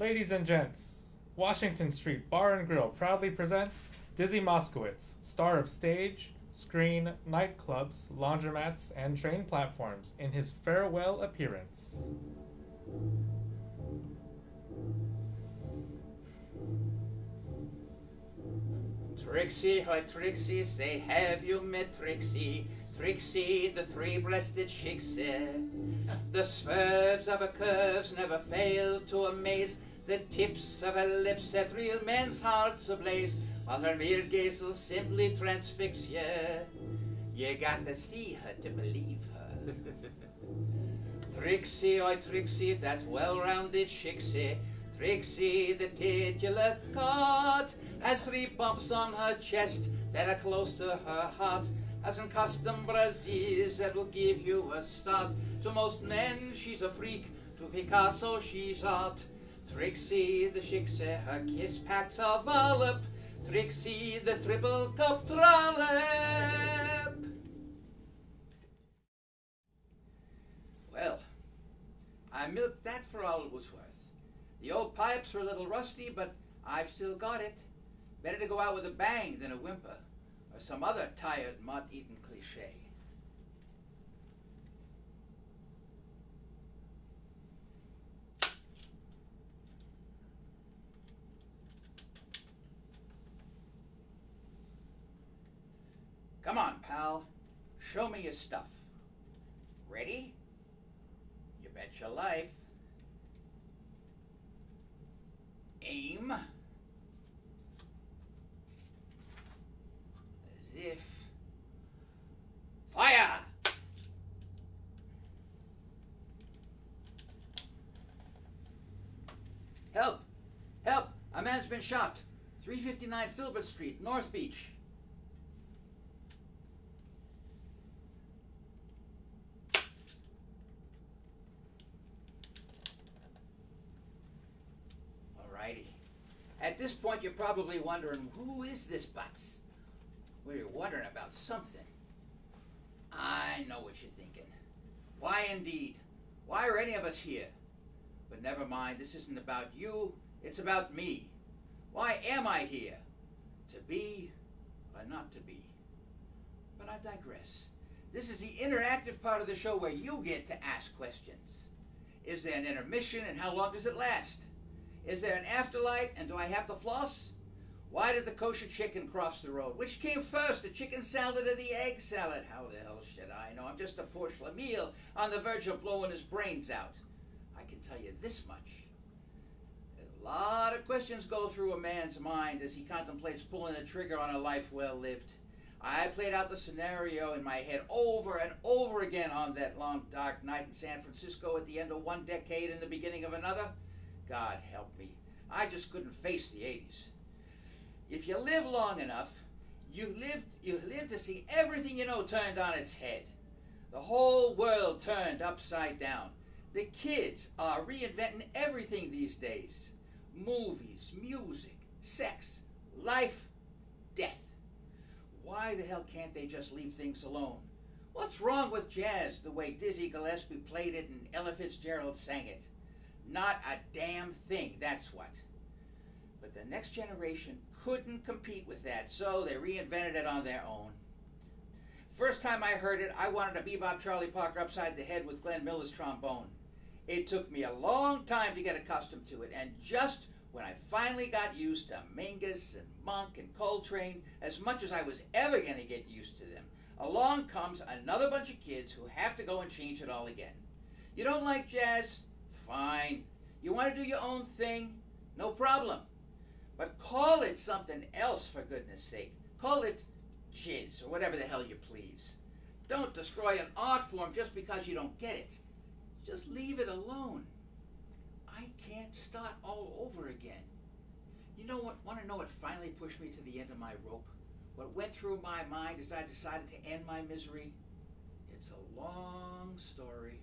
Ladies and gents, Washington Street Bar and Grill proudly presents Dizzy Moskowitz, star of stage, screen, nightclubs, laundromats, and train platforms, in his farewell appearance. Trixie, hi Trixie, say have you met Trixie? Trixie, the three-breasted shikse. The swerves of her curves never fail to amaze. The tips of her lips set real men's hearts ablaze, while her mere gaze will simply transfix you. You got to see her to believe her. Trixie, oi Trixie, that well-rounded shikse. Trixie, the titular card, has 3 bumps on her chest that are close to her heart, has in custom braziers that will give you a start. To most men she's a freak, to Picasso she's art. Trixie, the shikse, her kiss packs a wallop. Trixie, the triple cup trollop. Well, I milked that for all it was worth. The old pipes are a little rusty, but I've still got it. Better to go out with a bang than a whimper, or some other tired, mud-eaten cliche. Come on, pal. Show me your stuff. Ready? You bet your life. Aim. As if. Fire! Help! Help! A man's been shot. 359 Filbert Street, North Beach. At this point, you're probably wondering, who is this Butts? Well, you're wondering about something. I know what you're thinking. Why indeed? Why are any of us here? But never mind, this isn't about you, it's about me. Why am I here? To be or not to be? But I digress. This is the interactive part of the show where you get to ask questions. Is there an intermission, and how long does it last? Is there an afterlife, and do I have to floss? Why did the kosher chicken cross the road? Which came first, the chicken salad or the egg salad? How the hell should I know? I'm just a poor shlemiel on the verge of blowing his brains out. I can tell you this much. A lot of questions go through a man's mind as he contemplates pulling the trigger on a life well lived. I played out the scenario in my head over and over again on that long dark night in San Francisco at the end of one decade and the beginning of another. God help me. I just couldn't face the 80s. If you live long enough, you live to see everything you know turned on its head. The whole world turned upside down. The kids are reinventing everything these days. Movies, music, sex, life, death. Why the hell can't they just leave things alone? What's wrong with jazz the way Dizzy Gillespie played it and Ella Fitzgerald sang it? Not a damn thing, that's what. But the next generation couldn't compete with that, so they reinvented it on their own. First time I heard it, I wanted to bebop Charlie Parker upside the head with Glenn Miller's trombone. It took me a long time to get accustomed to it, and just when I finally got used to Mingus and Monk and Coltrane, as much as I was ever going to get used to them, along comes another bunch of kids who have to go and change it all again. You don't like jazz? Fine. You want to do your own thing? No problem. But call it something else, for goodness sake. Call it jizz, or whatever the hell you please. Don't destroy an art form just because you don't get it. Just leave it alone. I can't start all over again. You know what? Want to know what finally pushed me to the end of my rope? What went through my mind as I decided to end my misery? It's a long story.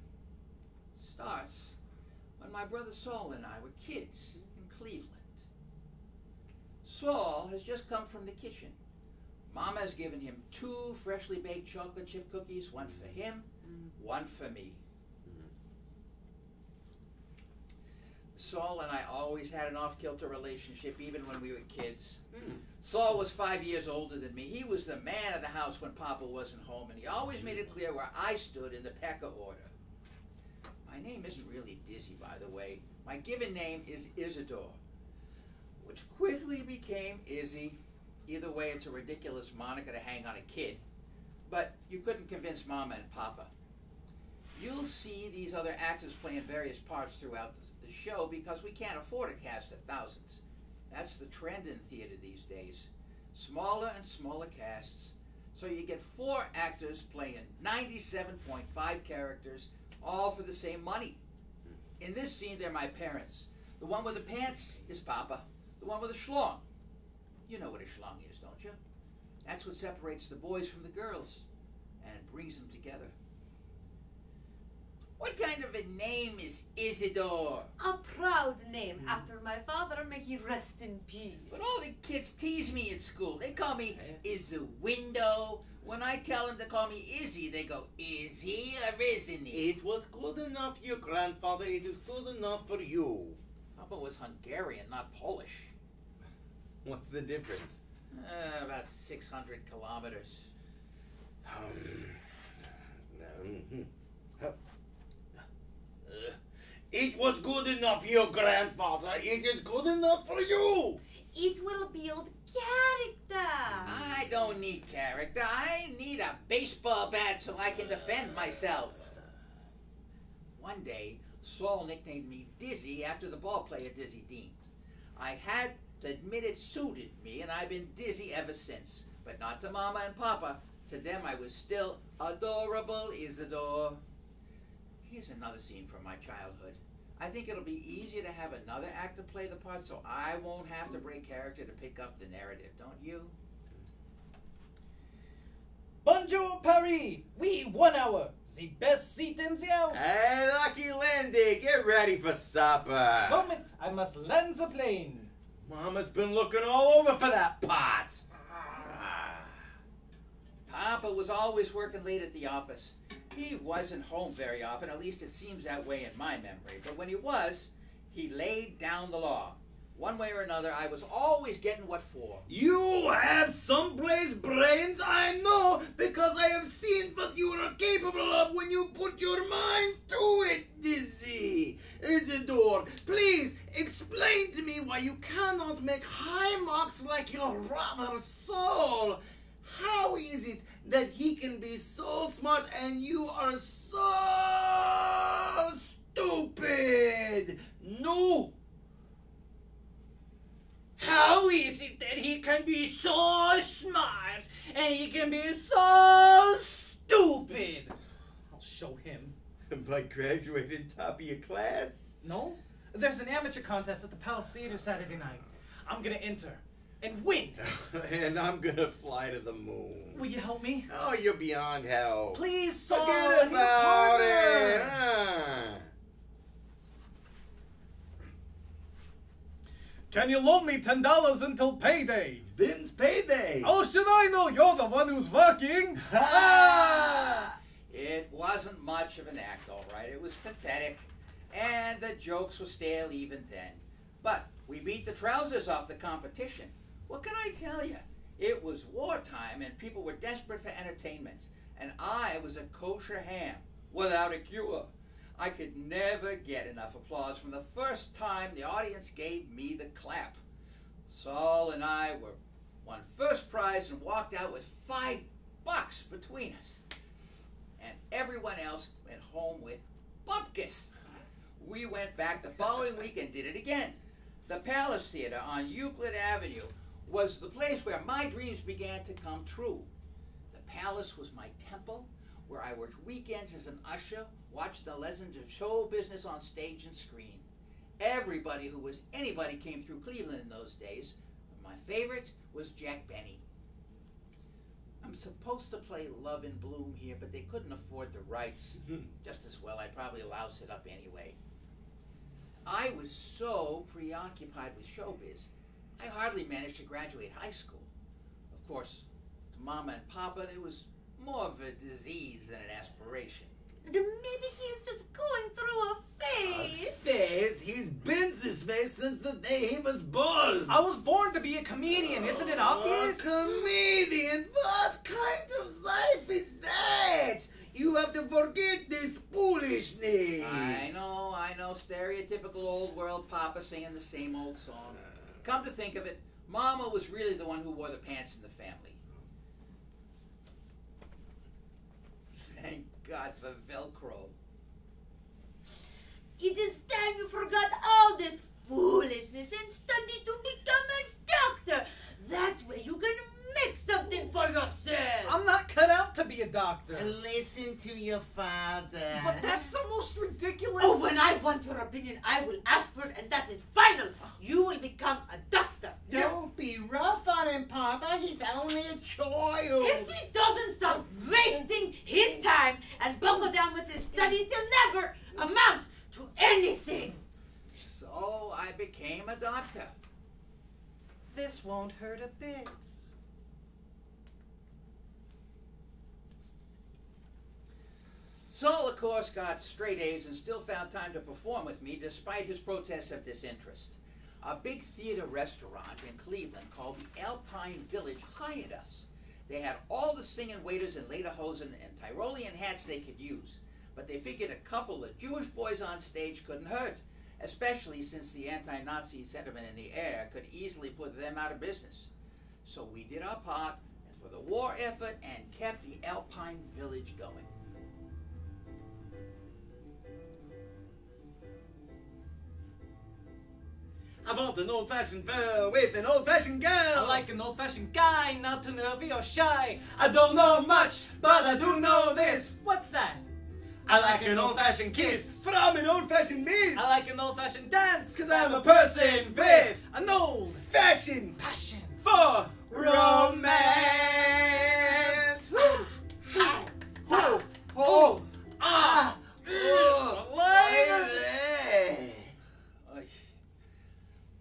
It starts when my brother Saul and I were kids in Cleveland. Saul has just come from the kitchen. Mama has given him 2 freshly baked chocolate chip cookies, one for him, one for me. Saul and I always had an off-kilter relationship, even when we were kids. Saul was 5 years older than me. He was the man of the house when Papa wasn't home, and he always made it clear where I stood in the pecker order. My name isn't really Dizzy, by the way. My given name is Isidore, which quickly became Izzy. Either way, it's a ridiculous moniker to hang on a kid, but you couldn't convince Mama and Papa. You'll see these other actors playing various parts throughout the show because we can't afford a cast of thousands. That's the trend in theater these days. Smaller and smaller casts. So you get 4 actors playing 97.5 characters, all for the same money. In this scene, they're my parents. The one with the pants is Papa. The one with the schlong. You know what a schlong is, don't you? That's what separates the boys from the girls and brings them together. What kind of a name is Isidore? A proud name after my father. May he rest in peace. But all the kids tease me at school. They call me Izzy-Window. When I tell them to call me Izzy, they go, is he or isn't he? It was good enough for your grandfather. It is good enough for you. Papa was Hungarian, not Polish. What's the difference? About 600 kilometers. It was good enough for your grandfather. It is good enough for you. It will build character. I don't need character. I need a baseball bat so I can defend myself. One day, Saul nicknamed me Dizzy after the ball player Dizzy Dean. I had to admit it suited me, and I've been Dizzy ever since. But not to Mama and Papa. To them, I was still adorable Isidore. Here's another scene from my childhood. I think it'll be easier to have another actor play the part so I won't have to break character to pick up the narrative, don't you? Bonjour, Paris! We 1 hour. The best seat in the house. Hey, Lucky Lindy, get ready for supper. Moment, I must land the plane. Mama's been looking all over for that pot. Papa was always working late at the office. He wasn't home very often, at least it seems that way in my memory. But when he was, he laid down the law. One way or another, I was always getting what for. You have someplace brains, I know, because I have seen what you are capable of when you put your mind to it, Dizzy. Isidore, please explain to me why you cannot make high marks like your brother Saul. How is it that he can be so smart and you are so stupid? No. How is it that he can be so smart and he can be so stupid? I'll show him. By graduating top of your class? No? There's an amateur contest at the Palace Theater Saturday night. I'm gonna enter and win. And I'm gonna fly to the moon. Will you help me? Oh, you're beyond help. Please, Saul, Forget I need a about it. partner. Can you loan me $10 until payday? Vin's payday. How should I know you're the one who's working? It wasn't much of an act, all right. It was pathetic, and the jokes were stale even then. But we beat the trousers off the competition. What can I tell you? It was wartime, and people were desperate for entertainment. And I was a kosher ham, without a cure. I could never get enough applause from the first time the audience gave me the clap. Saul and I won first prize and walked out with $5 between us. And everyone else went home with bupkis. We went back the following week and did it again. The Palace Theater on Euclid Avenue was the place where my dreams began to come true. The Palace was my temple, where I worked weekends as an usher, watched the lessons of show business on stage and screen. Everybody who was anybody came through Cleveland in those days. My favorite was Jack Benny. I'm supposed to play Love in Bloom here, but they couldn't afford the rights. Just as well, I'd probably louse it up anyway. I was so preoccupied with showbiz, I hardly managed to graduate high school. Of course, to Mama and Papa, it was more of a disease than an aspiration. Maybe he's just going through a phase. Phase? He's been this way since the day he was born. I was born to be a comedian, isn't it obvious? A comedian? What kind of life is that? You have to forget this foolishness. I know, stereotypical old world papa singing the same old song. Come to think of it, Mama was really the one who wore the pants in the family. Thank God for Velcro. It is time you forgot all this foolishness and studied to become a doctor. That's where you can make something for yourself. I'm not cut out to be a doctor. Listen to your father. But that's the most ridiculous... Oh, when I want your opinion, I will ask for it, and that is final. You will become a doctor. Don't be rough on him, Papa. He's only a child. If he doesn't stop wasting his time and buckle down with his studies, he'll never amount to anything. So I became a doctor. This won't hurt a bit. Saul, of course, got straight A's and still found time to perform with me despite his protests of disinterest. A big theater restaurant in Cleveland called the Alpine Village hired us. They had all the singing waiters in lederhosen and Tyrolean hats they could use, but they figured a couple of Jewish boys on stage couldn't hurt, especially since the anti-Nazi sentiment in the air could easily put them out of business. So we did our part for the war effort and kept the Alpine Village going. I want an old-fashioned fella with an old-fashioned girl. I like an old-fashioned guy, not too nervy or shy. I don't know much, but I do know this. What's that? I like an old-fashioned kiss from an old-fashioned miss. I like an old-fashioned dance, Cause I'm a person with an old-fashioned passion passion for romance. Ha! Oh, ah,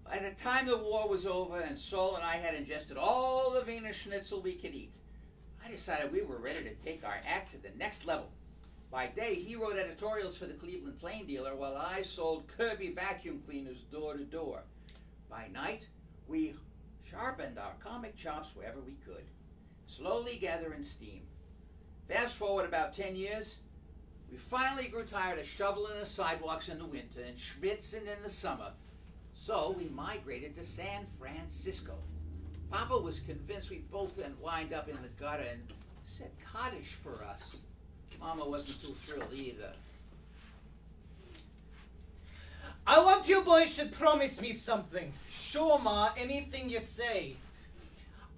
By the time the war was over and Saul and I had ingested all the Wiener Schnitzel we could eat, I decided we were ready to take our act to the next level. By day, he wrote editorials for the Cleveland Plain Dealer while I sold Kirby vacuum cleaners door to door. By night, we sharpened our comic chops wherever we could, slowly gathering steam. Fast forward about 10 years, we finally grew tired of shoveling the sidewalks in the winter and schwitzing in the summer. So we migrated to San Francisco. Papa was convinced we'd both then wind up in the gutter and set cottage for us. Mama wasn't too thrilled either. I want you boys should promise me something. Sure, Ma, anything you say.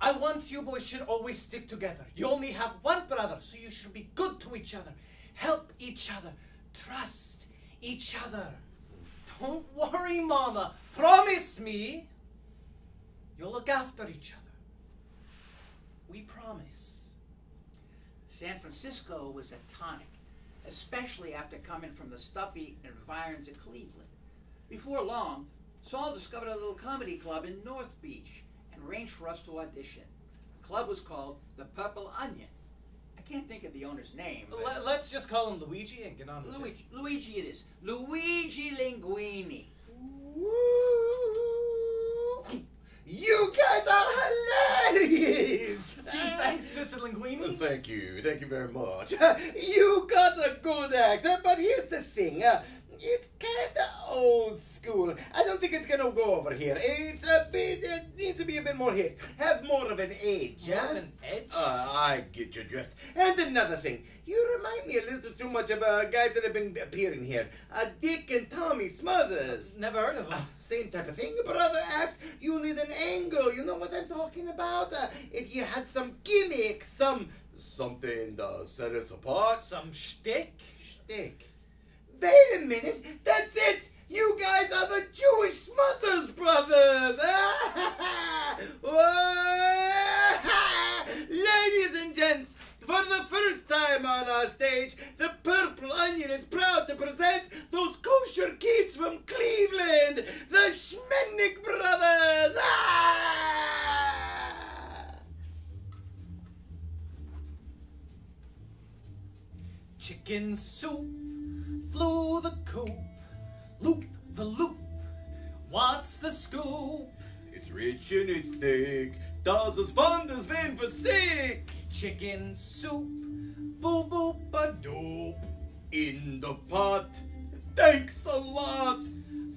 I want you boys should always stick together. You only have one brother, so you should be good to each other. Help each other. Trust each other. Don't worry, Mama. Promise me you'll look after each other. We promise. San Francisco was a tonic, especially after coming from the stuffy environs of Cleveland. Before long, Saul discovered a little comedy club in North Beach and arranged for us to audition. The club was called the Purple Onion. I can't think of the owner's name. But Let's just call him Luigi and get on with it. Luigi it is. Luigi Linguini. You guys are hilarious! Gee, thanks, Mr. Linguini. Thank you very much. You got a good act, but here's the thing. It's kinda old school. I don't think it's gonna go over here. It needs to be a bit more hip. Have more of an edge, More huh? of an edge? I get your drift. And another thing, you remind me a little too much of guys that have been appearing here. Dick and Tommy Smothers. Never heard of him. Same type of thing, brother acts. You need an angle. You know what I'm talking about? If you had some gimmicks, something to set us apart. Some shtick? Shtick. Wait a minute. That's it. You guys are the Jewish Smothers brothers. Ladies and gents, for the first time on our stage, the Purple Onion is proud to present those kosher kids from Cleveland, the Scenic brothers. Chicken soup flew the coop, loop the loop. What's the scoop? It's rich and it's thick, does us wonders when we're sick. Chicken soup, boop boop a doop. In the pot, thanks a lot.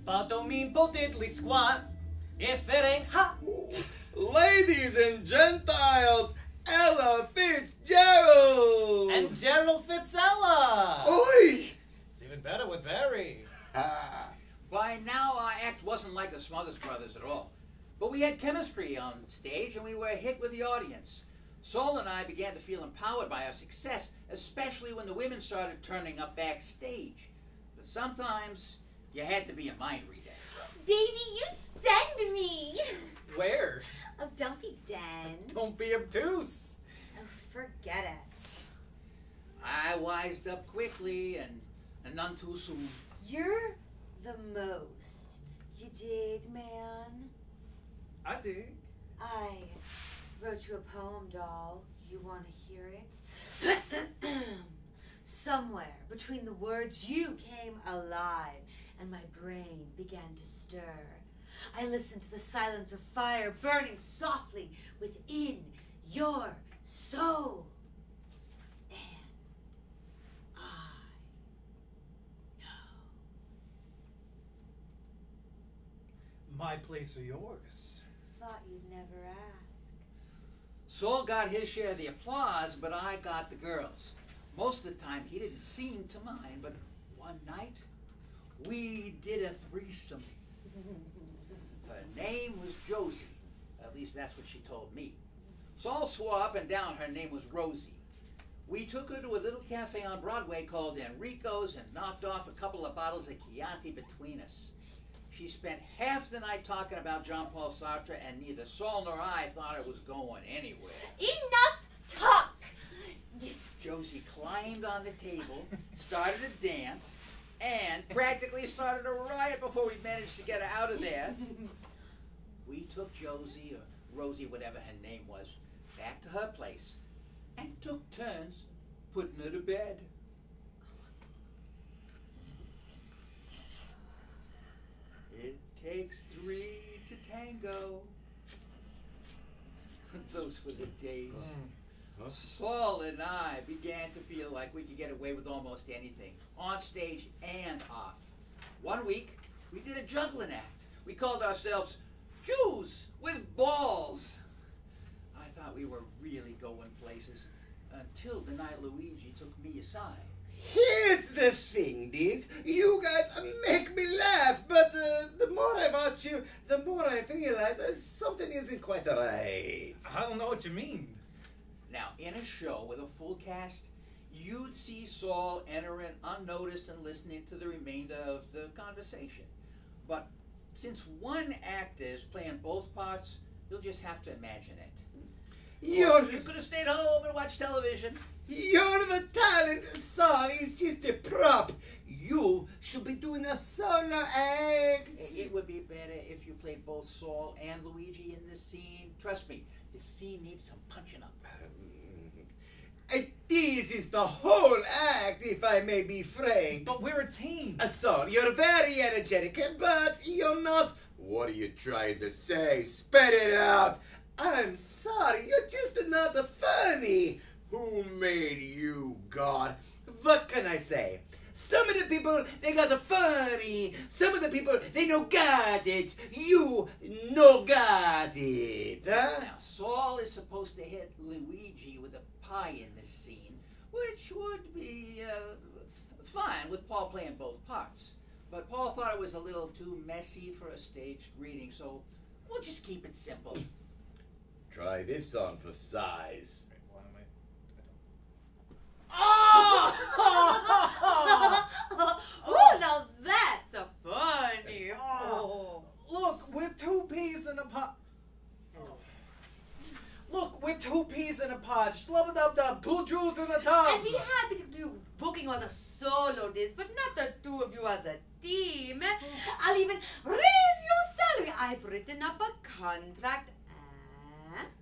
But don't mean bo diddly squat if it ain't hot. Ladies and Gentiles, Ella Fitzgerald! And Gerald Fitzella! Oi! It's even better with Barry. By now, our act wasn't like the Smothers Brothers at all. But we had chemistry on stage, and we were a hit with the audience. Saul and I began to feel empowered by our success, especially when the women started turning up backstage. But sometimes, you had to be a mind reader. Baby, you send me. Where? Oh, don't be dead. Don't be obtuse. Oh, forget it. I wised up quickly and none too soon. You're the most. You dig, man? I dig. I wrote you a poem, doll. You want to hear it? Somewhere between the words you came alive and my brain began to stir. I listened to the silence of fire burning softly within your soul. And I know. My place or yours? Thought you'd never ask. Saul got his share of the applause, but I got the girls. Most of the time, he didn't seem to mind, but one night, we did a threesome. Her name was Josie. At least that's what she told me. Saul swore up and down her name was Rosie. We took her to a little cafe on Broadway called Enrico's and knocked off a couple of bottles of Chianti between us. She spent half the night talking about Jean-Paul Sartre, and neither Saul nor I thought it was going anywhere. Enough talk! Josie climbed on the table, started to dance, and practically started a riot before we managed to get her out of there. We took Josie, or Rosie, whatever her name was, back to her place and took turns putting her to bed. It takes three to tango. Those were the days. Saul and I began to feel like we could get away with almost anything, on stage and off. One week, we did a juggling act. We called ourselves Jews with Balls. I thought we were really going places until the night Luigi took me aside. Here's the thing, Diz. You guys make me laugh, but the more I watch you, the more I realize something isn't quite right. I don't know what you mean. Now, in a show with a full cast, you'd see Saul entering unnoticed and listening to the remainder of the conversation. But since one actor is playing both parts, you'll just have to imagine it. You could have stayed home and watched television. You're the talent. Saul is just a prop. You should be doing a solo act. It would be better if you played both Saul and Luigi in this scene. Trust me, this scene needs some punching up. This is the whole act, if I may be frank. But we're a team. Saul, you're very energetic, but you're not. What are you trying to say? Spit it out. I'm sorry, you're just not funny. Who made you, God? What can I say? Some of the people, they got funny. Some of the people, they no got it. You no got it. Huh? Now, Saul is supposed to hit Luigi with a pie in this scene, which would be fine with Paul playing both parts. But Paul thought it was a little too messy for a staged reading, so we'll just keep it simple. Try this on for size. Oh, now that's a funny. Oh. Look, we're two peas in a pod. Look, we're two peas in a pod. Shlubba-dub-dub, two Jews in a tub. I'd be happy to do booking as a solo disc, but not the two of you as a team. I'll even raise your salary. I've written up a contract.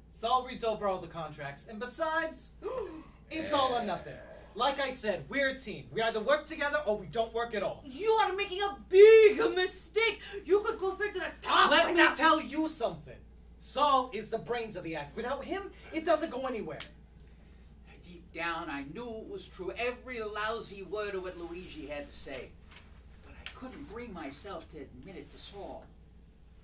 Saul reads over all the contracts, and besides, it's all or nothing. Like I said, we're a team. We either work together or we don't work at all. You are making a big mistake. You could go straight to the top. Let me tell you something. Saul is the brains of the act. Without him, it doesn't go anywhere. Deep down, I knew it was true. Every lousy word of what Luigi had to say. But I couldn't bring myself to admit it to Saul.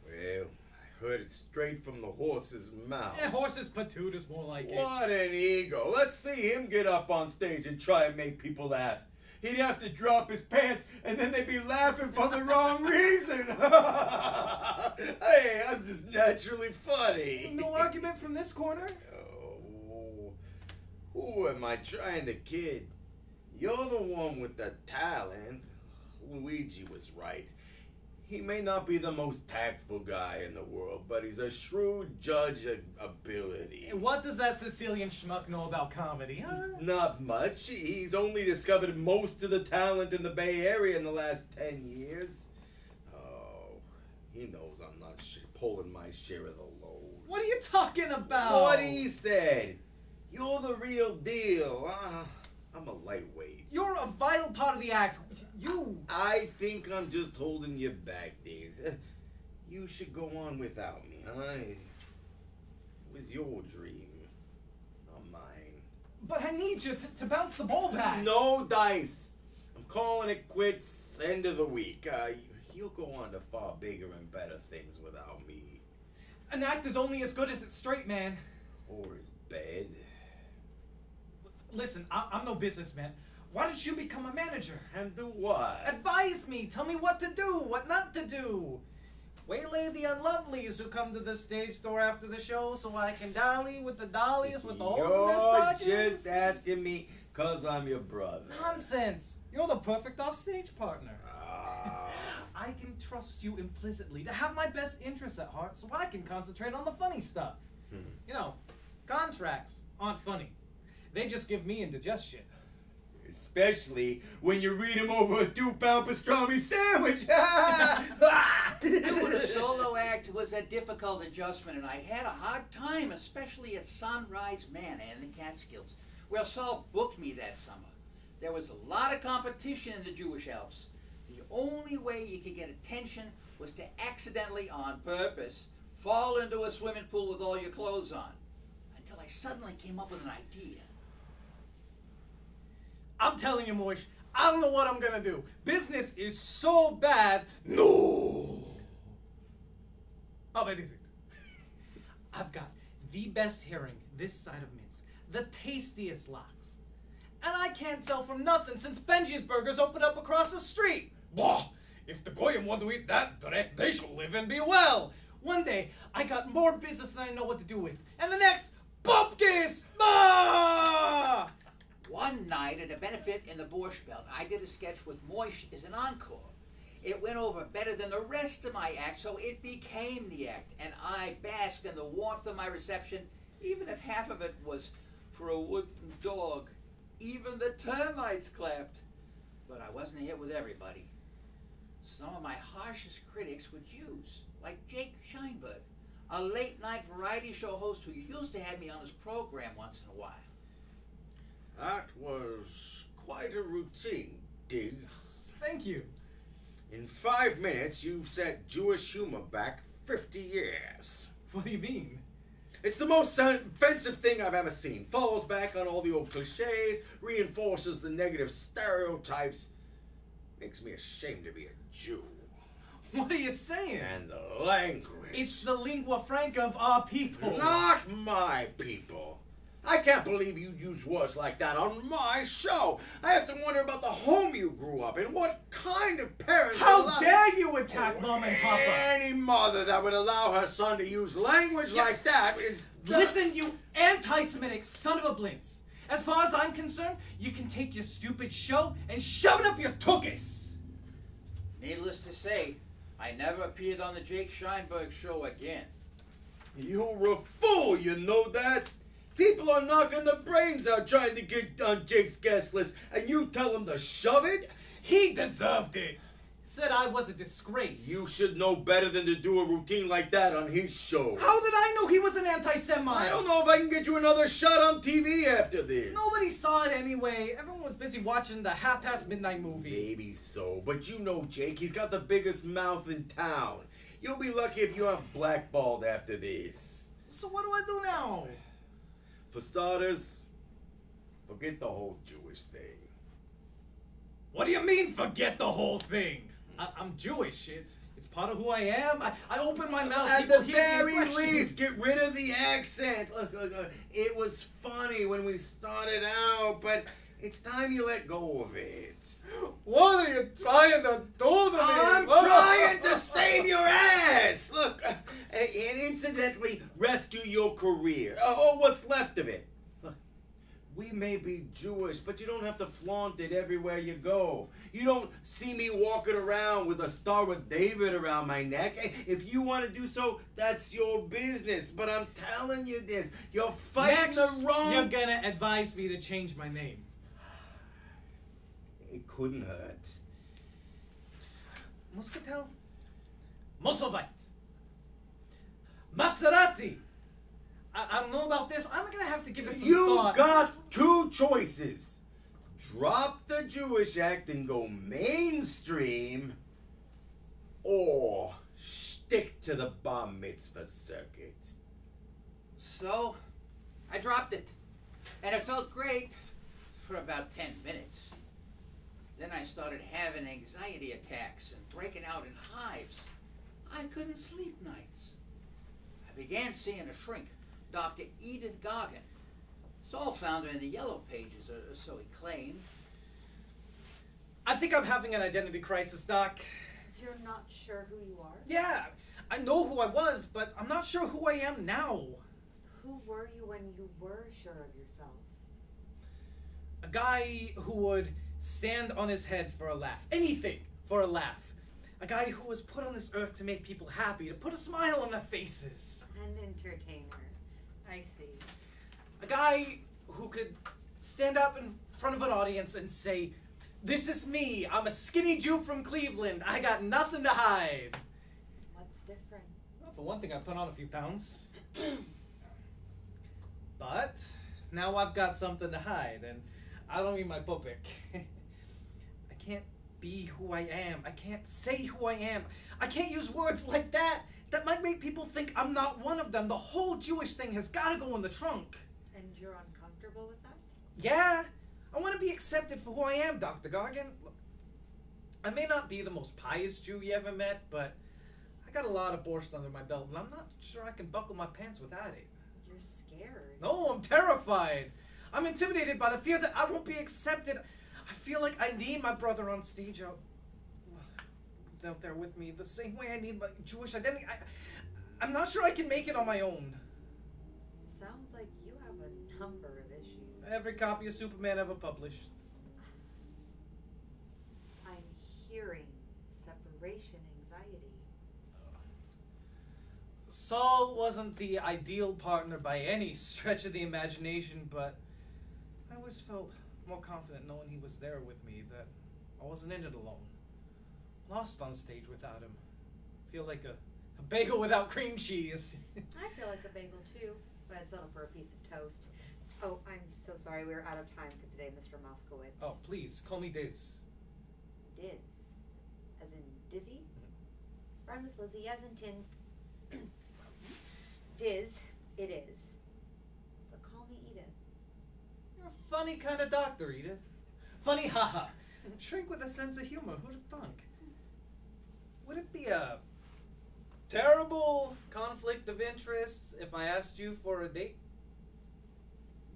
Well, I heard it straight from the horse's mouth. Yeah, horse's patootis, more like it. What an ego. Let's see him get up on stage and try and make people laugh. He'd have to drop his pants, and then they'd be laughing for the wrong reason. Hey, I'm just naturally funny. No argument from this corner. Oh, who am I trying to kid? You're the one with the talent. Luigi was right. He may not be the most tactful guy in the world, but he's a shrewd judge of ability. What does that Sicilian schmuck know about comedy, huh? Not much. He's only discovered most of the talent in the Bay Area in the last 10 years. Oh, he knows I'm not pulling my share of the load. What are you talking about? What he said. You're the real deal. I'm a lightweight. You're a vital part of the act. I think I'm just holding you back, Days. You should go on without me, huh? It was your dream, not mine. But I need you to bounce the ball back. No dice. I'm calling it quits. End of the week. You'll go on to far bigger and better things without me. An act is only as good as it's straight, man. Or as bad. Listen, I'm no businessman. Why don't you become a manager? And do what? Advise me. Tell me what to do, what not to do. Waylay the unlovelies who come to the stage door after the show so I can dally with the dollies with the holes in their stockings. You're just asking me because I'm your brother. Nonsense. You're the perfect offstage partner. I can trust you implicitly to have my best interests at heart so I can concentrate on the funny stuff. You know, contracts aren't funny. They just give me indigestion. Especially when you read them over a 2-pound pastrami sandwich. Doing a solo act was a difficult adjustment, and I had a hard time, especially at Sunrise Manor in the Catskills, where Saul booked me that summer. There was a lot of competition in the Jewish Alps. The only way you could get attention was to accidentally, on purpose, fall into a swimming pool with all your clothes on. Until I suddenly came up with an idea. I'm telling you, Moish, I don't know what I'm gonna do. Business is so bad. No! How bad is it? I've got the best herring this side of Minsk, the tastiest lox. And I can't sell for nothing since Benji's Burgers opened up across the street. Bah! If the Goyim want to eat that direct, they shall live and be well. One day, I got more business than I know what to do with. And the next, Bupkis! Ah! One night at a benefit in the Borscht Belt, I did a sketch with Moish as an encore. It went over better than the rest of my act, so it became the act, and I basked in the warmth of my reception, even if half of it was for a wooden dog. Even the termites clapped. But I wasn't hit with everybody. Some of my harshest critics were Jews, like Jake Scheinberg, a late-night variety show host who used to have me on his program once in a while. That was quite a routine, Diz. Thank you. In 5 minutes, you've set Jewish humor back 50 years. What do you mean? It's the most offensive thing I've ever seen. Falls back on all the old cliches, reinforces the negative stereotypes. Makes me ashamed to be a Jew. What are you saying? And the language. It's the lingua franca of our people. Not my people. I can't believe you use words like that on my show. I have to wonder about the home you grew up in. What kind of parents... How dare you attack Mom and Papa? Any mother that would allow her son to use language like that is... Listen, you anti-Semitic son of a blintz. As far as I'm concerned, you can take your stupid show and shove it up your tuchus. Needless to say, I never appeared on the Jake Scheinberg show again. You're a fool, you know that? People are knocking their brains out trying to get on Jake's guest list, and you tell them to shove it? He deserved it. Said I was a disgrace. You should know better than to do a routine like that on his show. How did I know he was an anti-Semite? I don't know if I can get you another shot on TV after this. Nobody saw it anyway. Everyone was busy watching the half-past midnight movie. Maybe so, but you know Jake, he's got the biggest mouth in town. You'll be lucky if you're blackballed after this. So what do I do now? For starters, forget the whole Jewish thing. What do you mean, forget the whole thing? I'm Jewish. It's part of who I am. I open my mouth. At the hear very inflections. least, get rid of the accent. Look, it was funny when we started out, but it's time you let go of it. What are you trying to do to me? I'm trying to save your ass! Look, and incidentally, rescue your career. Or what's left of it. Look, we may be Jewish, but you don't have to flaunt it everywhere you go. You don't see me walking around with a Star of David around my neck. If you want to do so, that's your business. But I'm telling you this, you're fighting the wrong... You're gonna advise me to change my name. It couldn't hurt. Muscatel? Mosovite. Maserati. I don't know about this. I'm gonna have to give it some thought. You've got two choices. Drop the Jewish act and go mainstream, or stick to the bar mitzvah circuit. So, I dropped it. And it felt great for about 10 minutes. Then I started having anxiety attacks and breaking out in hives. I couldn't sleep nights. I began seeing a shrink, Dr. Edith Goggin. Saul found her in the yellow pages, or so he claimed. I think I'm having an identity crisis, Doc. You're not sure who you are? Yeah, I know who I was, but I'm not sure who I am now. Who were you when you were sure of yourself? A guy who would stand on his head for a laugh. Anything for a laugh. A guy who was put on this earth to make people happy, to put a smile on their faces. An entertainer. I see. A guy who could stand up in front of an audience and say, "This is me. I'm a skinny Jew from Cleveland. I got nothing to hide." What's different? Well, for one thing, I put on a few pounds. But now I've got something to hide, and I don't mean my pupik. I can't be who I am. I can't say who I am. I can't use words like that. That might make people think I'm not one of them. The whole Jewish thing has got to go in the trunk. And you're uncomfortable with that? Yeah, I want to be accepted for who I am, Dr. Goggin. Look, I may not be the most pious Jew you ever met, but I got a lot of borscht under my belt, and I'm not sure I can buckle my pants without it. You're scared. No, I'm terrified. I'm intimidated by the fear that I won't be accepted. I feel like I need my brother on stage out there with me the same way I need my Jewish identity. I'm not sure I can make it on my own. Sounds like you have a number of issues. Every copy of Superman ever published. I'm hearing separation anxiety. Saul wasn't the ideal partner by any stretch of the imagination, but I always felt more confident knowing he was there with me, that I wasn't in it alone. Lost on stage without him. Feel like a bagel without cream cheese. I feel like a bagel too, but I'd settle for a piece of toast. Oh, I'm so sorry. We're out of time for today, Mr. Moskowitz. Oh, please, call me Diz. Diz. As in Dizzy? Rhyme with Lizzie, as in tin. Diz, it is. But call me Edith. You're a funny kind of doctor, Edith. Funny, haha. Shrink with a sense of humor, who'd have thunk? Would it be a terrible conflict of interests if I asked you for a date?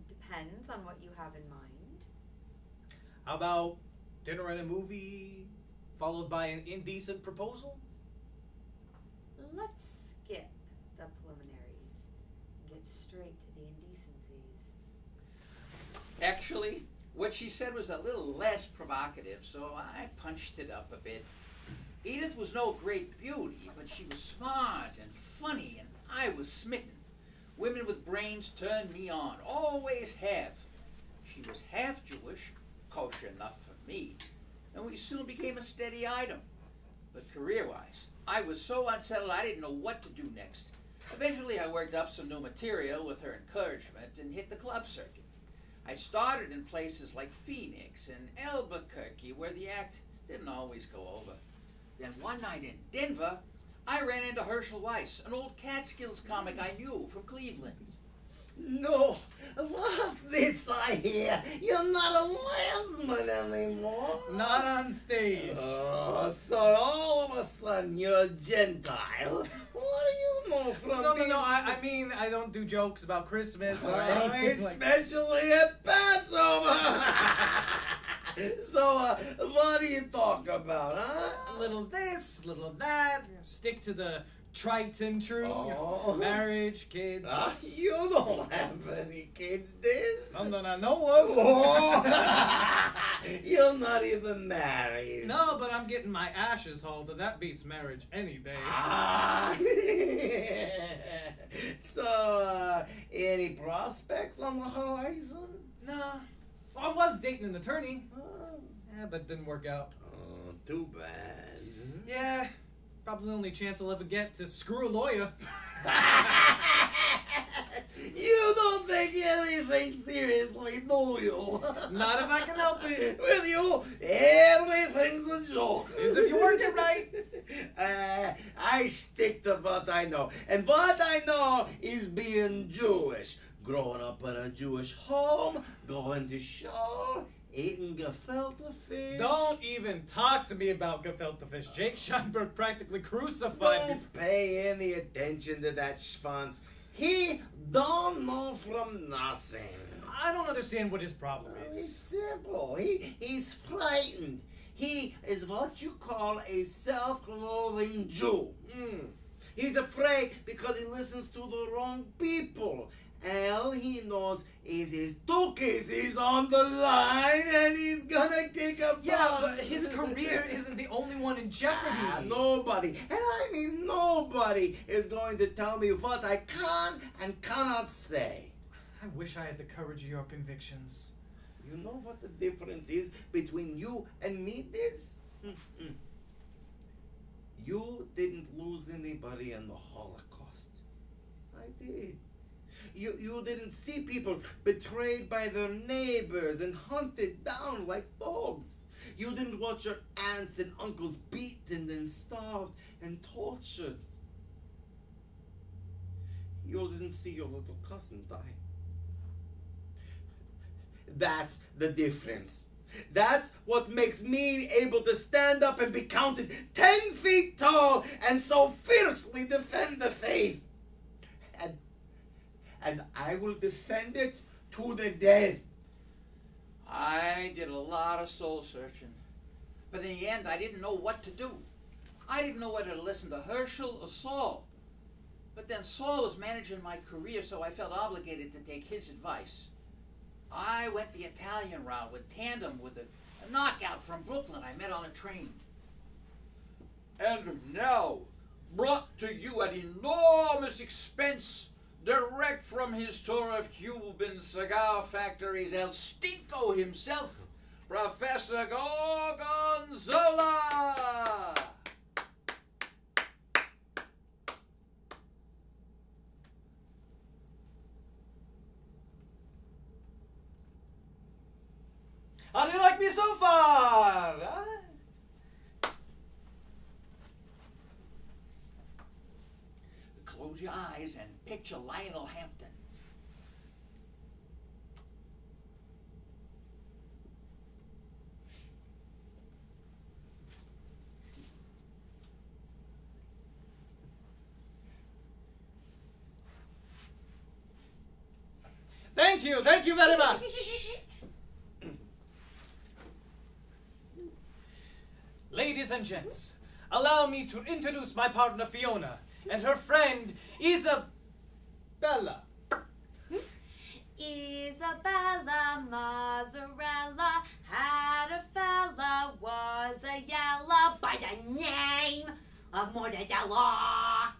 Depends on what you have in mind. How about dinner and a movie, followed by an indecent proposal? Let's skip the preliminaries and get straight to the indecencies. Actually, what she said was a little less provocative, so I punched it up a bit. Edith was no great beauty, but she was smart and funny, and I was smitten. Women with brains turned me on, always have. She was half Jewish, kosher enough for me, and we soon became a steady item. But career-wise, I was so unsettled I didn't know what to do next. Eventually, I worked up some new material with her encouragement and hit the club circuit. I started in places like Phoenix and Albuquerque, where the act didn't always go over. Then one night in Denver, I ran into Herschel Weiss, an old Catskills comic I knew from Cleveland. No, what's this I hear? You're not a landsman anymore. Not on stage. Oh, so all of a sudden you're a Gentile. What do you know from No, being... I mean, I don't do jokes about Christmas or anything like that. Especially at Passover. So, what do you talk about, huh? A little this, little of that. Stick to the Triton tree. Oh. Marriage, kids. You don't have any kids, Diz. None that I know of. Oh. You're not even married. No, but I'm getting my ashes hauled, and that beats marriage any day. So, any prospects on the horizon? No. Well, I was dating an attorney. Yeah, but didn't work out. Oh, too bad. Yeah, probably the only chance I'll ever get to screw a lawyer. You don't take anything seriously, do you? Not if I can help it. With you, everything's a joke. Is if you work it right. I stick to what I know. And what I know is being Jewish. Growing up in a Jewish home, going to shul, eating gefilte fish. Don't even talk to me about gefilte fish. Jake Scheinberg practically crucified me. Don't pay any attention to that schwanz. He don't know from nothing. I don't understand what his problem It's is. simple. He's frightened. He is what you call a self-loathing Jew. He's afraid because he listens to the wrong people. All he knows is his dookies is on the line and he's gonna kick a butt. Yeah, but his career isn't the only one in jeopardy. Nobody, and I mean nobody, is going to tell me what I can and cannot say. I wish I had the courage of your convictions. You know what the difference is between you and me, Diz? You didn't lose anybody in the Holocaust. I did. You didn't see people betrayed by their neighbors and hunted down like dogs. You didn't watch your aunts and uncles beaten and starved and tortured. You didn't see your little cousin die. That's the difference. That's what makes me able to stand up and be counted 10 feet tall and so fiercely defend the faith. And I will defend it to the death. I did a lot of soul searching, but in the end I didn't know what to do. I didn't know whether to listen to Herschel or Saul. But then Saul was managing my career, so I felt obligated to take his advice. I went the Italian route with tandem with a knockout from Brooklyn I met on a train. And now, brought to you at enormous expense, direct from his tour of Cuban cigar factories, El Stinko himself, Professor Gorgonzola! How do you like me so far? Huh? Close your eyes and picture Lionel Hampton. Thank you very much. Ladies and gents, allow me to introduce my partner Fiona and her friend Isabella. Isabella Mozzarella had a fella, was a yella by the name of Mortadella.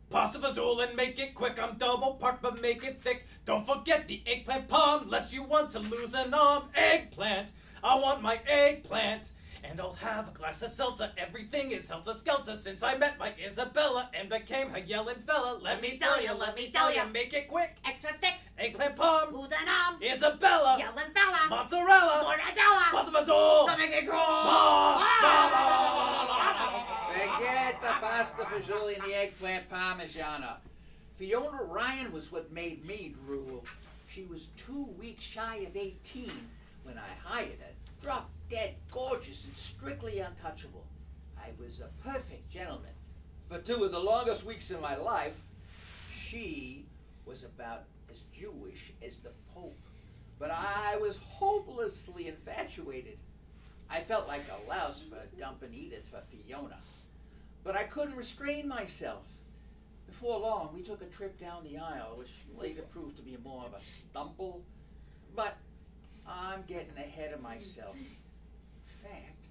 Pasta fazool and make it quick. I'm double parked but make it thick. Don't forget the eggplant palm, unless you want to lose an arm. Eggplant, I want my eggplant. and I'll have a glass of seltzer. Everything is seltzer-skeltzer since I met my Isabella and became her yelling fella. Let me tell you, make it quick. Extra thick. Eggplant palm. Udanam. Isabella. Yelling fella. Mozzarella. Mortadella. Pazzo. Dominic Forget the pasta fagioli and the eggplant parmigiana. Fiona Ryan was what made me drool. She was 2 weeks shy of 18 when I hired her. Drop dead gorgeous and strictly untouchable. I was a perfect gentleman. For 2 of the longest weeks in my life, she was about as Jewish as the Pope. But I was hopelessly infatuated. I felt like a louse for dumping Edith for Fiona. But I couldn't restrain myself. Before long, we took a trip down the aisle, which later proved to be more of a stumble. But I'm getting ahead of myself. In fact,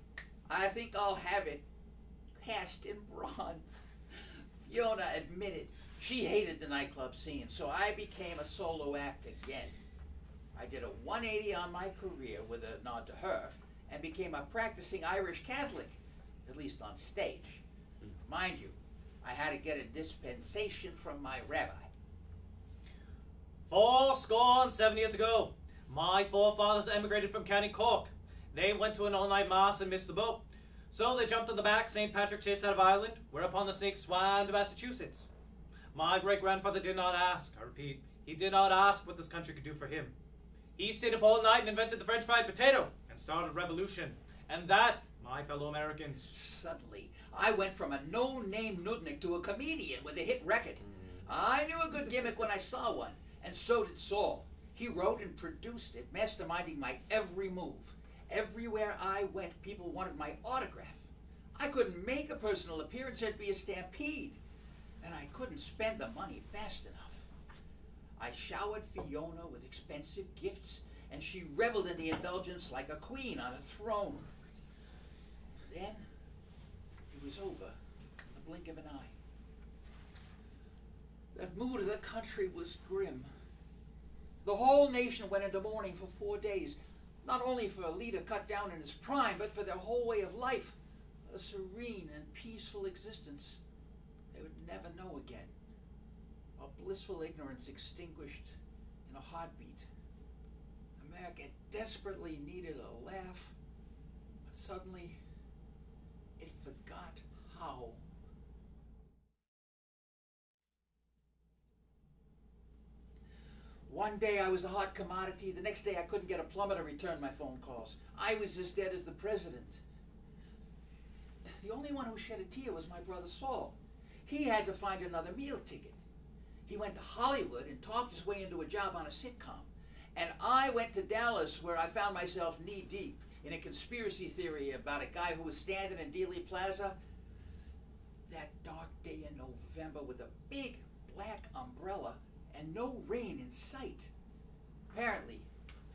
I think I'll have it cast in bronze. Fiona admitted she hated the nightclub scene, so I became a solo act again. I did a 180 on my career with a nod to her, and became a practicing Irish Catholic, at least on stage. Mind you, I had to get a dispensation from my rabbi. 70 years ago, my forefathers emigrated from County Cork. They went to an all-night mass and missed the boat. So they jumped on the back St. Patrick Chase out of Ireland, whereupon the snake swam to Massachusetts. My great-grandfather did not ask, I repeat, he did not ask what this country could do for him. He stayed up all night and invented the French fried potato and started a revolution. And that, my fellow Americans. Suddenly, I went from a no-name nudnik to a comedian with a hit record. I knew a good gimmick when I saw one, and so did Saul. He wrote and produced it, masterminding my every move. Everywhere I went, people wanted my autograph. I couldn't make a personal appearance, there'd be a stampede. And I couldn't spend the money fast enough. I showered Fiona with expensive gifts, and she reveled in the indulgence like a queen on a throne. Then, it was over in the blink of an eye. The mood of the country was grim. The whole nation went into mourning for 4 days, not only for a leader cut down in his prime, but for their whole way of life, a serene and peaceful existence they would never know again. A blissful ignorance extinguished in a heartbeat. America desperately needed a laugh, but suddenly it forgot how. One day I was a hot commodity, the next day I couldn't get a plumber to return my phone calls. I was as dead as the president. The only one who shed a tear was my brother Saul. He had to find another meal ticket. He went to Hollywood and talked his way into a job on a sitcom. And I went to Dallas, where I found myself knee-deep in a conspiracy theory about a guy who was standing in Dealey Plaza that dark day in November with a big black umbrella and no rain in sight. Apparently,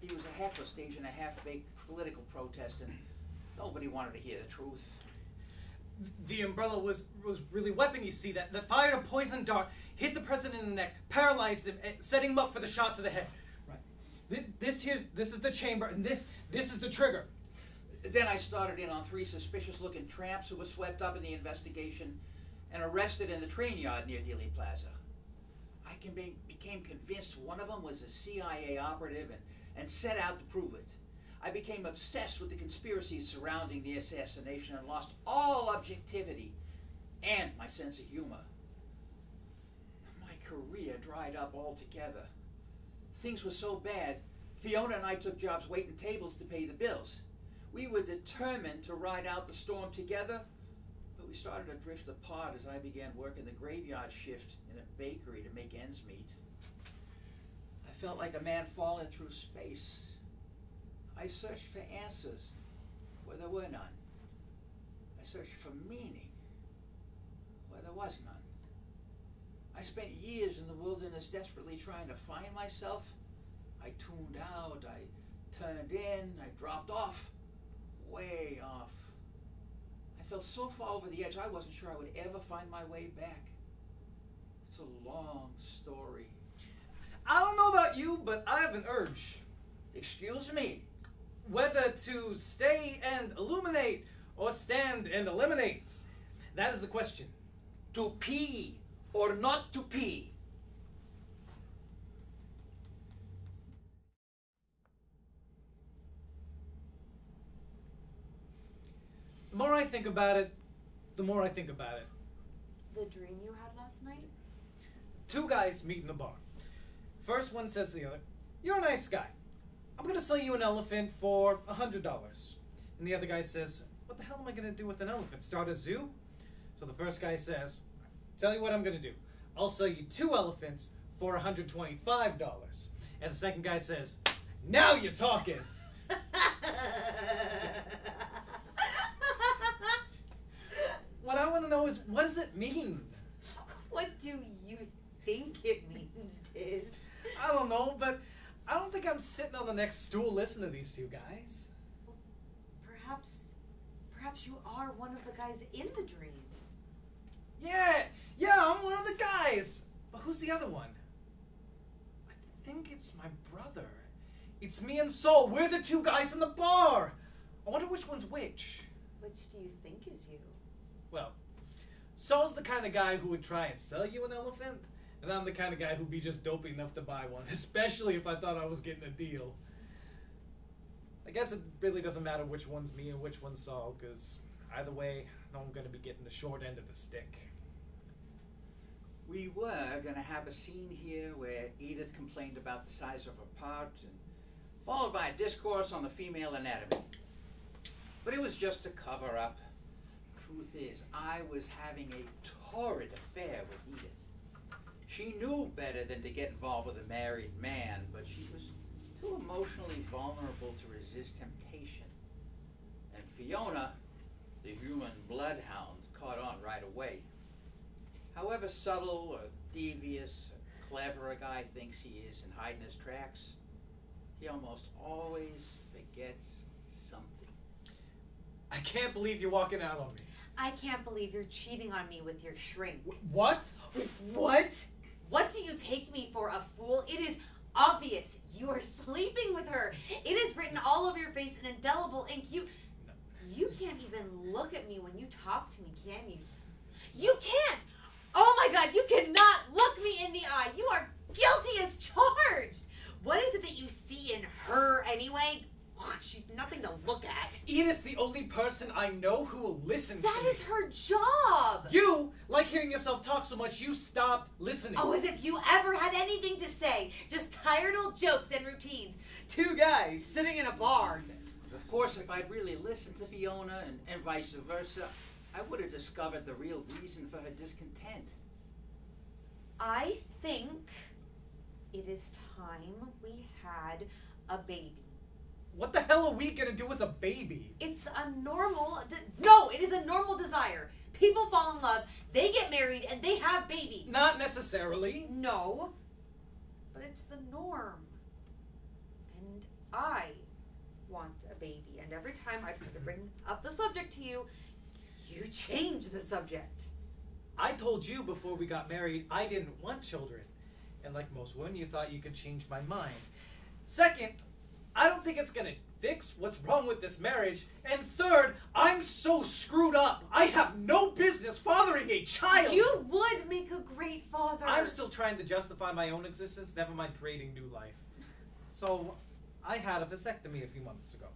he was a heckler staging a half-baked political protest, and nobody wanted to hear the truth. The umbrella was really weapon, you see. That fired a poison dart, hit the president in the neck, paralyzed him, setting him up for the shot to the head. Right. This is the chamber, and this is the trigger. Then I started in on 3 suspicious-looking tramps who were swept up in the investigation and arrested in the train yard near Dealey Plaza. I became convinced one of them was a CIA operative and set out to prove it. I became obsessed with the conspiracies surrounding the assassination and lost all objectivity and my sense of humor. My career dried up altogether. Things were so bad, Fiona and I took jobs waiting tables to pay the bills. We were determined to ride out the storm together, but we started to drift apart as I began working the graveyard shift in a bakery to make ends meet. I felt like a man falling through space. I searched for answers where there were none. I searched for meaning where there was none. I spent years in the wilderness desperately trying to find myself. I tuned out, I turned in, I dropped off, way off. I fell so far over the edge I wasn't sure I would ever find my way back. It's a long story. I don't know about you, but I have an urge. Excuse me? whether to stay and illuminate or stand and eliminate. That is the question. To pee or not to pee? The more I think about it, the more I think about it. The dream you had last night? Two guys meet in a bar. First one says to the other, "You're a nice guy. I'm going to sell you an elephant for $100. And the other guy says, "What the hell am I going to do with an elephant? Start a zoo?" So the first guy says, "Tell you what I'm going to do. I'll sell you 2 elephants for $125. And the second guy says, "Now you're talking." What I want to know is, what does it mean? What do you think it means, Diz? I don't know, but I don't think I'm sitting on the next stool listening to these two guys. Perhaps you are one of the guys in the dream. Yeah, I'm one of the guys. But who's the other one? I think it's my brother. It's me and Sol. We're the 2 guys in the bar. I wonder which one's which. Which do you think is you? Well, Sol's the kind of guy who would try and sell you an elephant, and I'm the kind of guy who'd be just dopey enough to buy one, especially if I thought I was getting a deal. I guess it really doesn't matter which one's me and which one's Sol, because either way, I know I'm going to be getting the short end of the stick. We were going to have a scene here where Edith complained about the size of her part, and followed by a discourse on the female anatomy. But it was just a cover-up. Truth is, I was having a torrid affair with Edith. She knew better than to get involved with a married man, but she was too emotionally vulnerable to resist temptation. And Fiona, the human bloodhound, caught on right away. However subtle or devious or clever a guy thinks he is in hiding his tracks, he almost always forgets something. I can't believe you're walking out on me. I can't believe you're cheating on me with your shrink. What? What? What do you take me for, a fool? It is obvious you are sleeping with her. It is written all over your face in indelible ink. You can't even look at me when you talk to me, can you? You can't! Oh my God, you cannot look me in the eye. You are guilty as charged. What is it that you see in her anyway? She's nothing to look at. Edith's the only person I know who will listen to me. That is her job. You like hearing yourself talk so much you stopped listening. Oh, as if you ever had anything to say. Just tired old jokes and routines. 2 guys sitting in a bar. Of course, if I'd really listened to Fiona and vice versa, I would have discovered the real reason for her discontent. I think it is time we had a baby. What the hell are we gonna do with a baby? It's a normal... No, it is a normal desire. People fall in love, they get married, and they have babies. Not necessarily. No, but it's the norm. And I want a baby. And every time I try to bring up the subject to you, you change the subject. I told you before we got married I didn't want children. And like most women, you thought you could change my mind. Second, I don't think it's gonna fix what's wrong with this marriage. And third, I'm so screwed up. I have no business fathering a child. You would make a great father. I'm still trying to justify my own existence, never mind creating new life. So, I had a vasectomy a few months ago.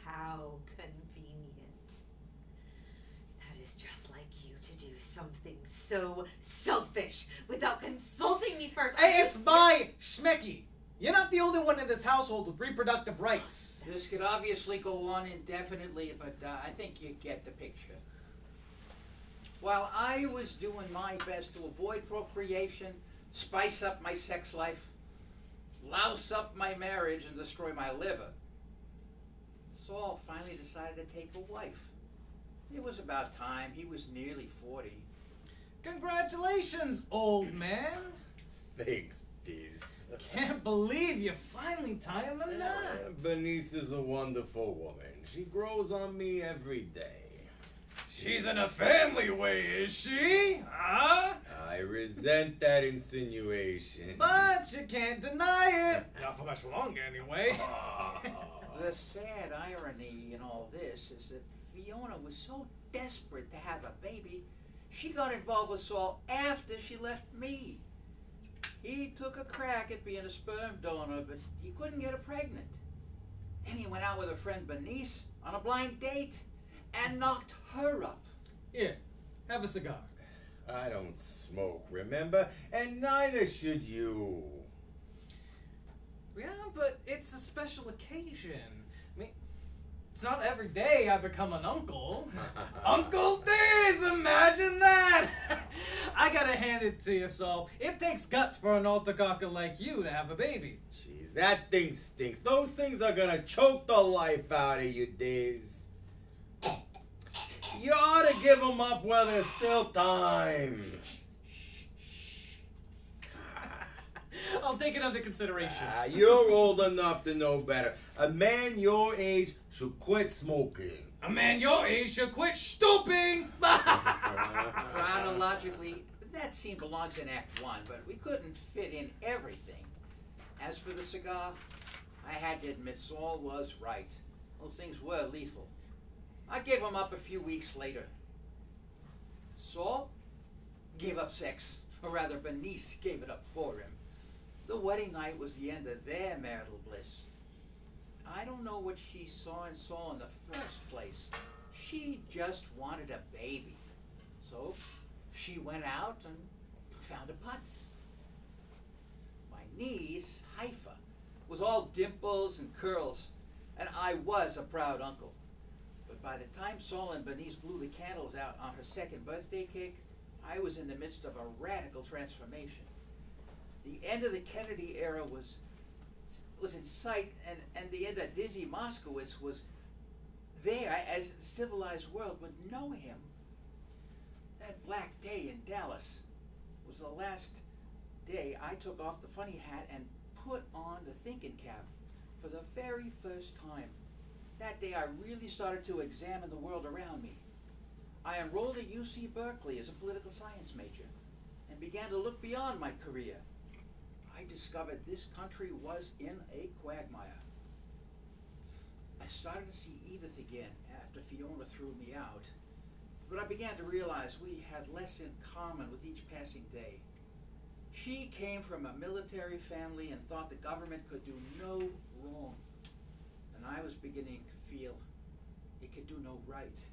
How convenient. That is just like you to do something so selfish without consulting me first. Hey, it's my schmecky. You're not the only one in this household with reproductive rights. This could obviously go on indefinitely, but I think you get the picture. While I was doing my best to avoid procreation, spice up my sex life, louse up my marriage, and destroy my liver, Saul finally decided to take a wife. It was about time. He was nearly 40. Congratulations, old man. Thanks, Diz. Can't believe you're finally tying the knot. Bernice is a wonderful woman. She grows on me every day. She's in a family way, is she? Huh? I resent that insinuation. But you can't deny it. Not for much longer, anyway. The sad irony in all this is that Fiona was so desperate to have a baby, she got involved with Saul after she left me. He took a crack at being a sperm donor, but he couldn't get her pregnant. Then he went out with her friend Bernice on a blind date and knocked her up. Here, have a cigar. I don't smoke, remember? And neither should you. Yeah, but it's a special occasion. I mean, it's not every day I become an uncle. Uncle Diz, imagine that! I gotta hand it to you, Saul. It takes guts for an altacocker like you to have a baby. Jeez, that thing stinks. Those things are gonna choke the life out of you, Diz. You ought to give them up while there's still time. I'll take it under consideration. You're old enough to know better. A man your age should quit smoking. A man your age should quit stooping! Chronologically, that scene belongs in Act 1, but we couldn't fit in everything. As for the cigar, I had to admit Saul was right. Those things were lethal. I gave him up a few weeks later. Saul gave up sex, or rather Bernice gave it up for him. The wedding night was the end of their marital bliss. I don't know what she saw in Saul in the first place. She just wanted a baby. So she went out and found a putz. My niece, Haifa, was all dimples and curls, and I was a proud uncle. But by the time Saul and Bernice blew the candles out on her second birthday cake, I was in the midst of a radical transformation. The end of the Kennedy era was in sight, and the end of Dizzy Moskowitz was there, as the civilized world would know him. That black day in Dallas was the last day I took off the funny hat and put on the thinking cap for the very first time. That day I really started to examine the world around me. I enrolled at UC Berkeley as a political science major and began to look beyond my career. I discovered this country was in a quagmire. I started to see Edith again after Fiona threw me out, but I began to realize we had less in common with each passing day. She came from a military family and thought the government could do no wrong, and I was beginning to feel it could do no right.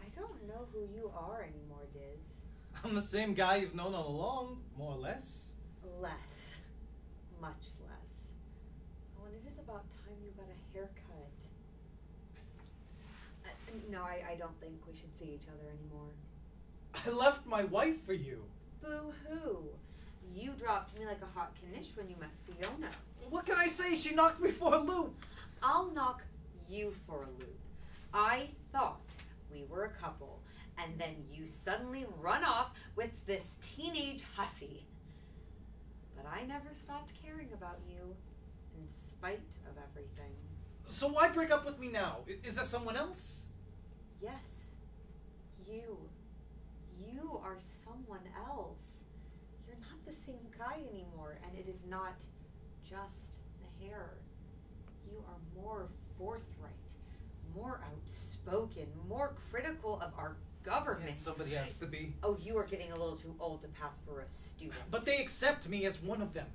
I don't know who you are anymore, Diz. I'm the same guy you've known all along, more or less. Less. Much less. Oh, and it is about time you got a haircut. No, I don't think we should see each other anymore. I left my wife for you. Boo-hoo. You dropped me like a hot knish when you met Fiona. What can I say? She knocked me for a loop. I'll knock you for a loop. I thought we were a couple, and then you suddenly run off with this teenage hussy. But I never stopped caring about you, in spite of everything. So why break up with me now? Is there someone else? Yes. You. You are someone else. You're not the same guy anymore, and it is not just the hair. You are more forthright, more outspoken, more critical of our government. Yes, somebody has to be. Oh, you are getting a little too old to pass for a student. But they accept me as one of them.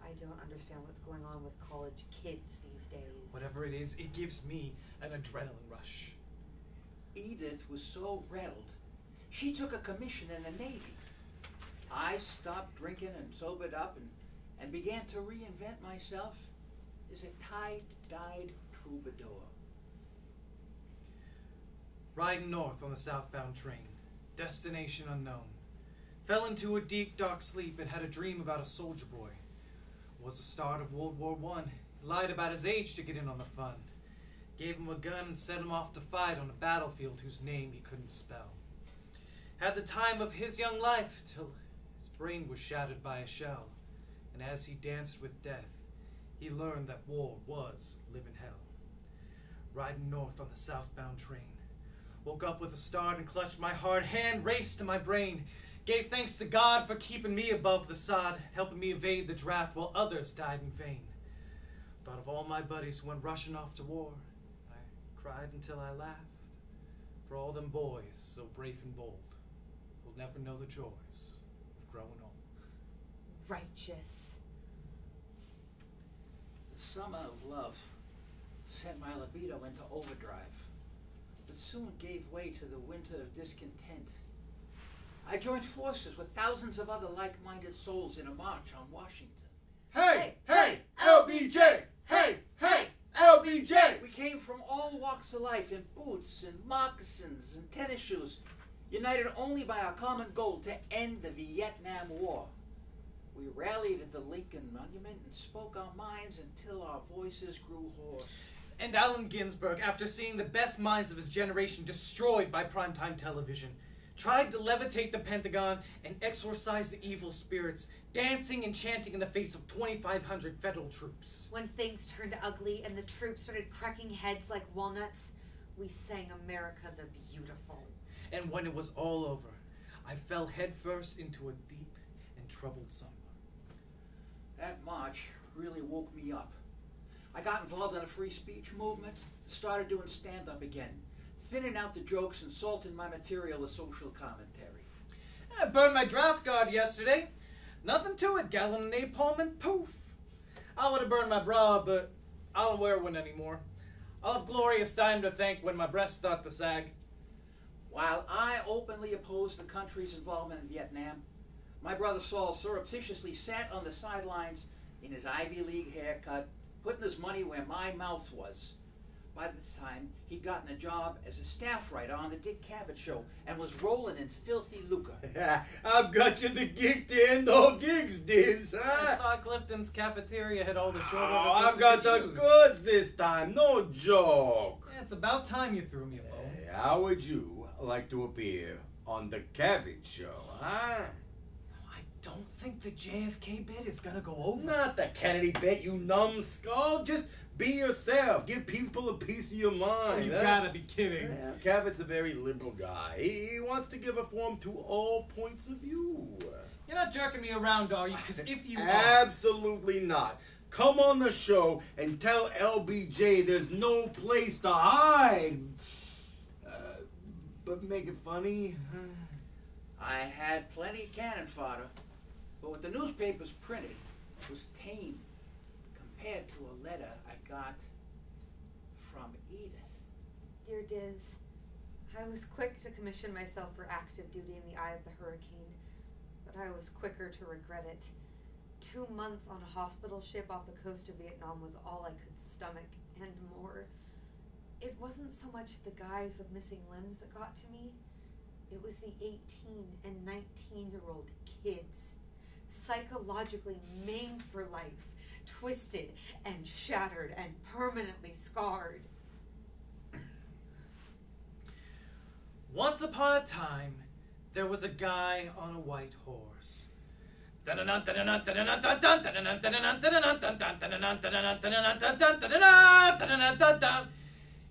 I don't understand what's going on with college kids these days. Whatever it is, it gives me an adrenaline rush. Edith was so rattled, she took a commission in the Navy. I stopped drinking and sobered up and began to reinvent myself as a tie-dyed troubadour. Riding north on the southbound train, destination unknown. Fell into a deep, dark sleep and had a dream about a soldier boy. Was the start of World War I. Lied about his age to get in on the fun. Gave him a gun and sent him off to fight on a battlefield whose name he couldn't spell. Had the time of his young life till his brain was shattered by a shell. And as he danced with death, he learned that war was living hell. Riding north on the southbound train. Woke up with a start and clutched my hard hand, raced to my brain. Gave thanks to God for keeping me above the sod, helping me evade the draft while others died in vain. Thought of all my buddies who went rushing off to war. I cried until I laughed. For all them boys, so brave and bold, will never know the joys of growing old. Righteous. The summer of love sent my libido into overdrive, but soon gave way to the winter of discontent. I joined forces with thousands of other like-minded souls in a march on Washington. Hey, hey, LBJ! Hey, hey, LBJ! We came from all walks of life in boots and moccasins and tennis shoes, united only by our common goal to end the Vietnam War. We rallied at the Lincoln Monument and spoke our minds until our voices grew hoarse. And Allen Ginsberg, after seeing the best minds of his generation destroyed by primetime television, tried to levitate the Pentagon and exorcise the evil spirits, dancing and chanting in the face of 2,500 federal troops. When things turned ugly and the troops started cracking heads like walnuts, we sang America the Beautiful. And when it was all over, I fell headfirst into a deep and troubled slumber. That march really woke me up. I got involved in a free speech movement, started doing stand-up again, thinning out the jokes and salting my material with social commentary. I burned my draft card yesterday. Nothing to it, gallon of napalm and poof. I would have burned my bra, but I don't wear one anymore. I'll have glorious time to thank when my breasts start to sag. While I openly opposed the country's involvement in Vietnam, my brother Saul surreptitiously sat on the sidelines in his Ivy League haircut, putting his money where my mouth was. By this time, he'd gotten a job as a staff writer on the Dick Cavett Show and was rolling in filthy lucre. I've got you the gig to end all gigs, Diz. I thought Clifton's cafeteria had all the short order Oh, books I've got you the could use. goods this time, no joke. Yeah, it's about time you threw me a bone. Hey, how would you like to appear on the Cavett Show, huh? I don't think the JFK bit is gonna go over. Not the Kennedy bit, you numbskull. Just be yourself. Give people a piece of your mind. You've huh? gotta be kidding. Yeah, Cavett's a very liberal guy. He wants to give a forum to all points of view. You're not jerking me around, are you? Because if you are... Absolutely not. Come on the show and tell LBJ there's no place to hide. But make it funny. I had plenty of cannon fodder, but what the newspapers printed was tame compared to a letter I got from Edith. Dear Diz, I was quick to commission myself for active duty in the eye of the hurricane, but I was quicker to regret it. 2 months on a hospital ship off the coast of Vietnam was all I could stomach, and more. It wasn't so much the guys with missing limbs that got to me. It was the 18 and 19-year-old kids, psychologically maimed for life, twisted and shattered and permanently scarred. Once upon a time, there was a guy on a white horse.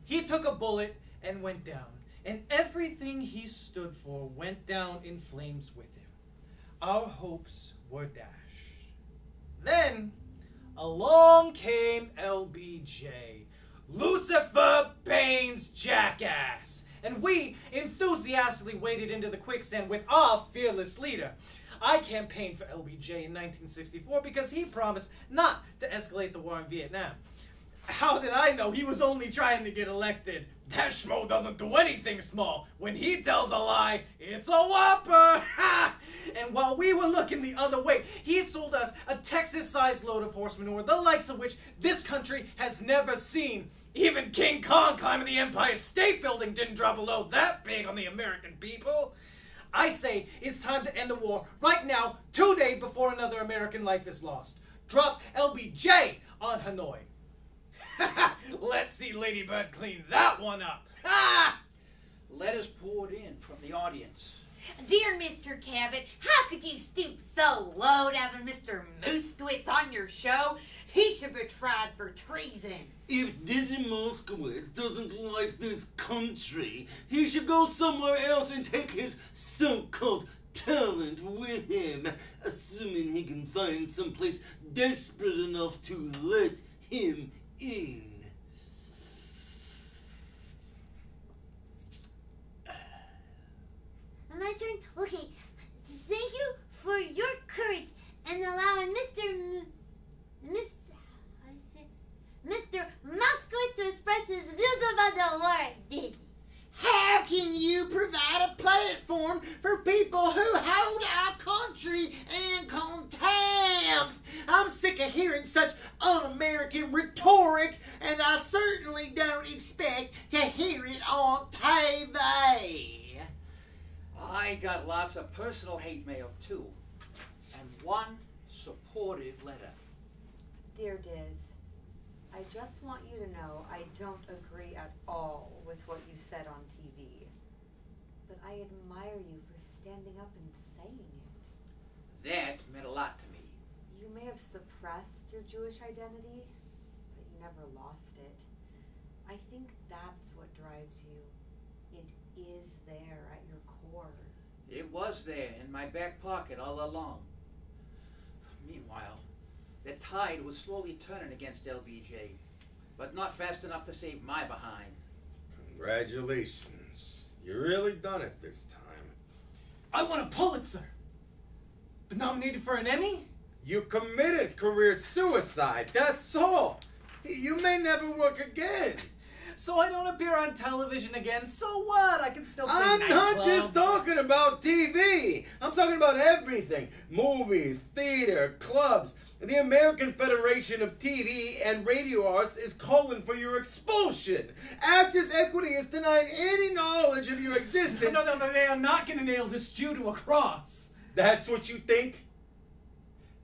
He took a bullet and went down, and everything he stood for went down in flames with him. Our hopes were dashed. Then, along came LBJ, Lucifer Bane's jackass, and we enthusiastically waded into the quicksand with our fearless leader. I campaigned for LBJ in 1964 because he promised not to escalate the war in Vietnam. How did I know he was only trying to get elected? That schmo doesn't do anything small. When he tells a lie, it's a whopper! And while we were looking the other way, he sold us a Texas-sized load of horse manure, the likes of which this country has never seen. Even King Kong climbing the Empire State Building didn't drop a load that big on the American people. I say it's time to end the war right now, 2 days before another American life is lost. Drop LBJ on Hanoi. Let's see Lady Bird clean that one up. Letters poured in from the audience. Dear Mr. Cavett, how could you stoop so low to having Mr. Moskowitz on your show? He should be tried for treason. If Dizzy Moskowitz doesn't like this country, he should go somewhere else and take his so-called talent find someplace desperate enough to let him in. My turn? Okay. Thank you for your courage and allowing Mr. Moskowitz to express his views about the war. How can you provide a platform for people who hold our country in contempt? I'm sick of hearing such un-American rhetoric, and I certainly don't expect to hear it on TV. I got lots of personal hate mail, too. And one supportive letter. Dear Diz, I just want you to know I don't agree at all with what you said on TV. But I admire you for standing up and saying it. That meant a lot to me. You may have suppressed your Jewish identity, but you never lost it. I think that's what drives you. It is there at your core. It was there in my back pocket all along. Meanwhile, the tide was slowly turning against LBJ, but not fast enough to save my behind. Congratulations. You really done it this time. I won a Pulitzer. But nominated for an Emmy? You committed career suicide, that's all. You may never work again. So I don't appear on television again, so what? I can still play I'm not nightclubs. just talking about TV. I'm talking about everything. Movies, theater, clubs. The American Federation of TV and Radio Arts is calling for your expulsion. Actors' Equity is denying any knowledge of your existence. No, they are not going to nail this Jew to a cross. That's what you think?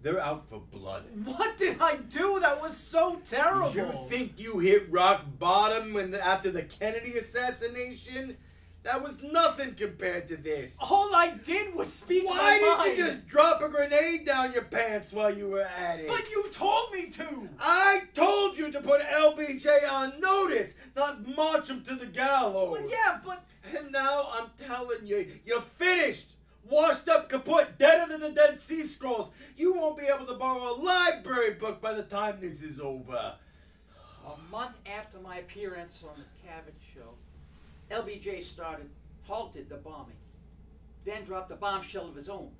They're out for blood. What did I do that was so terrible? You think you hit rock bottom after the Kennedy assassination? That was nothing compared to this. All I did was speak my Why mind. did you just drop a grenade down your pants while you were at it? But you told me to. I told you to put LBJ on notice, not march him to the gallows. Well, yeah, but... And now I'm telling you, you're finished. Washed up, kaput, deader than the Dead Sea Scrolls. You won't be able to borrow a library book by the time this is over. A month after my appearance on the Cabot Show, LBJ halted the bombing, then dropped a bombshell of his own.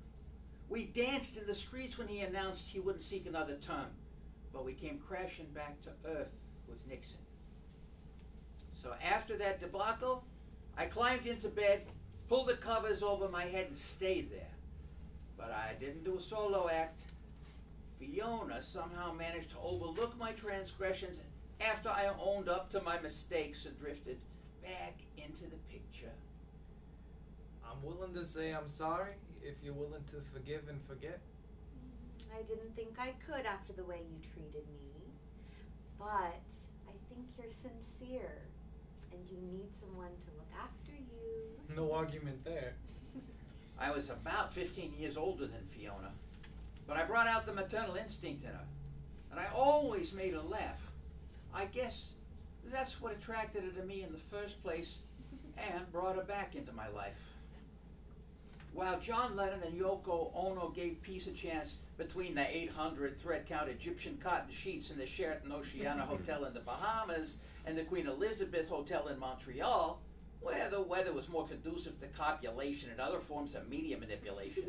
We danced in the streets when he announced he wouldn't seek another term, but we came crashing back to earth with Nixon. So after that debacle, I climbed into bed, pulled the covers over my head and stayed there. But I didn't do a solo act. Fiona somehow managed to overlook my transgressions after I owned up to my mistakes and drifted back into the picture. I'm willing to say I'm sorry if you're willing to forgive and forget. I didn't think I could after the way you treated me. But I think you're sincere. And you need someone to look after you. No argument there. I was about 15 years older than Fiona, but I brought out the maternal instinct in her, and I always made her laugh. I guess that's what attracted her to me in the first place and brought her back into my life. While John Lennon and Yoko Ono gave peace a chance between the 800 thread-count Egyptian cotton sheets in the Sheraton Oceana Hotel in the Bahamas and the Queen Elizabeth Hotel in Montreal, where the weather was more conducive to copulation and other forms of media manipulation,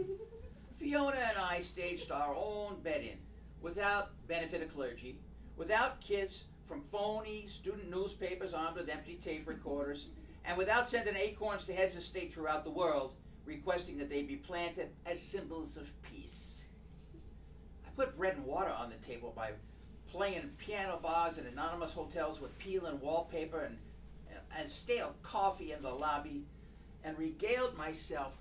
Fiona and I staged our own bed-in, without benefit of clergy, without kids from phony student newspapers armed with empty tape recorders, and without sending acorns to heads of state throughout the world, requesting that they be planted as symbols of peace. I put bread and water on the table by playing piano bars in anonymous hotels with peel and wallpaper and stale coffee in the lobby, and regaled myself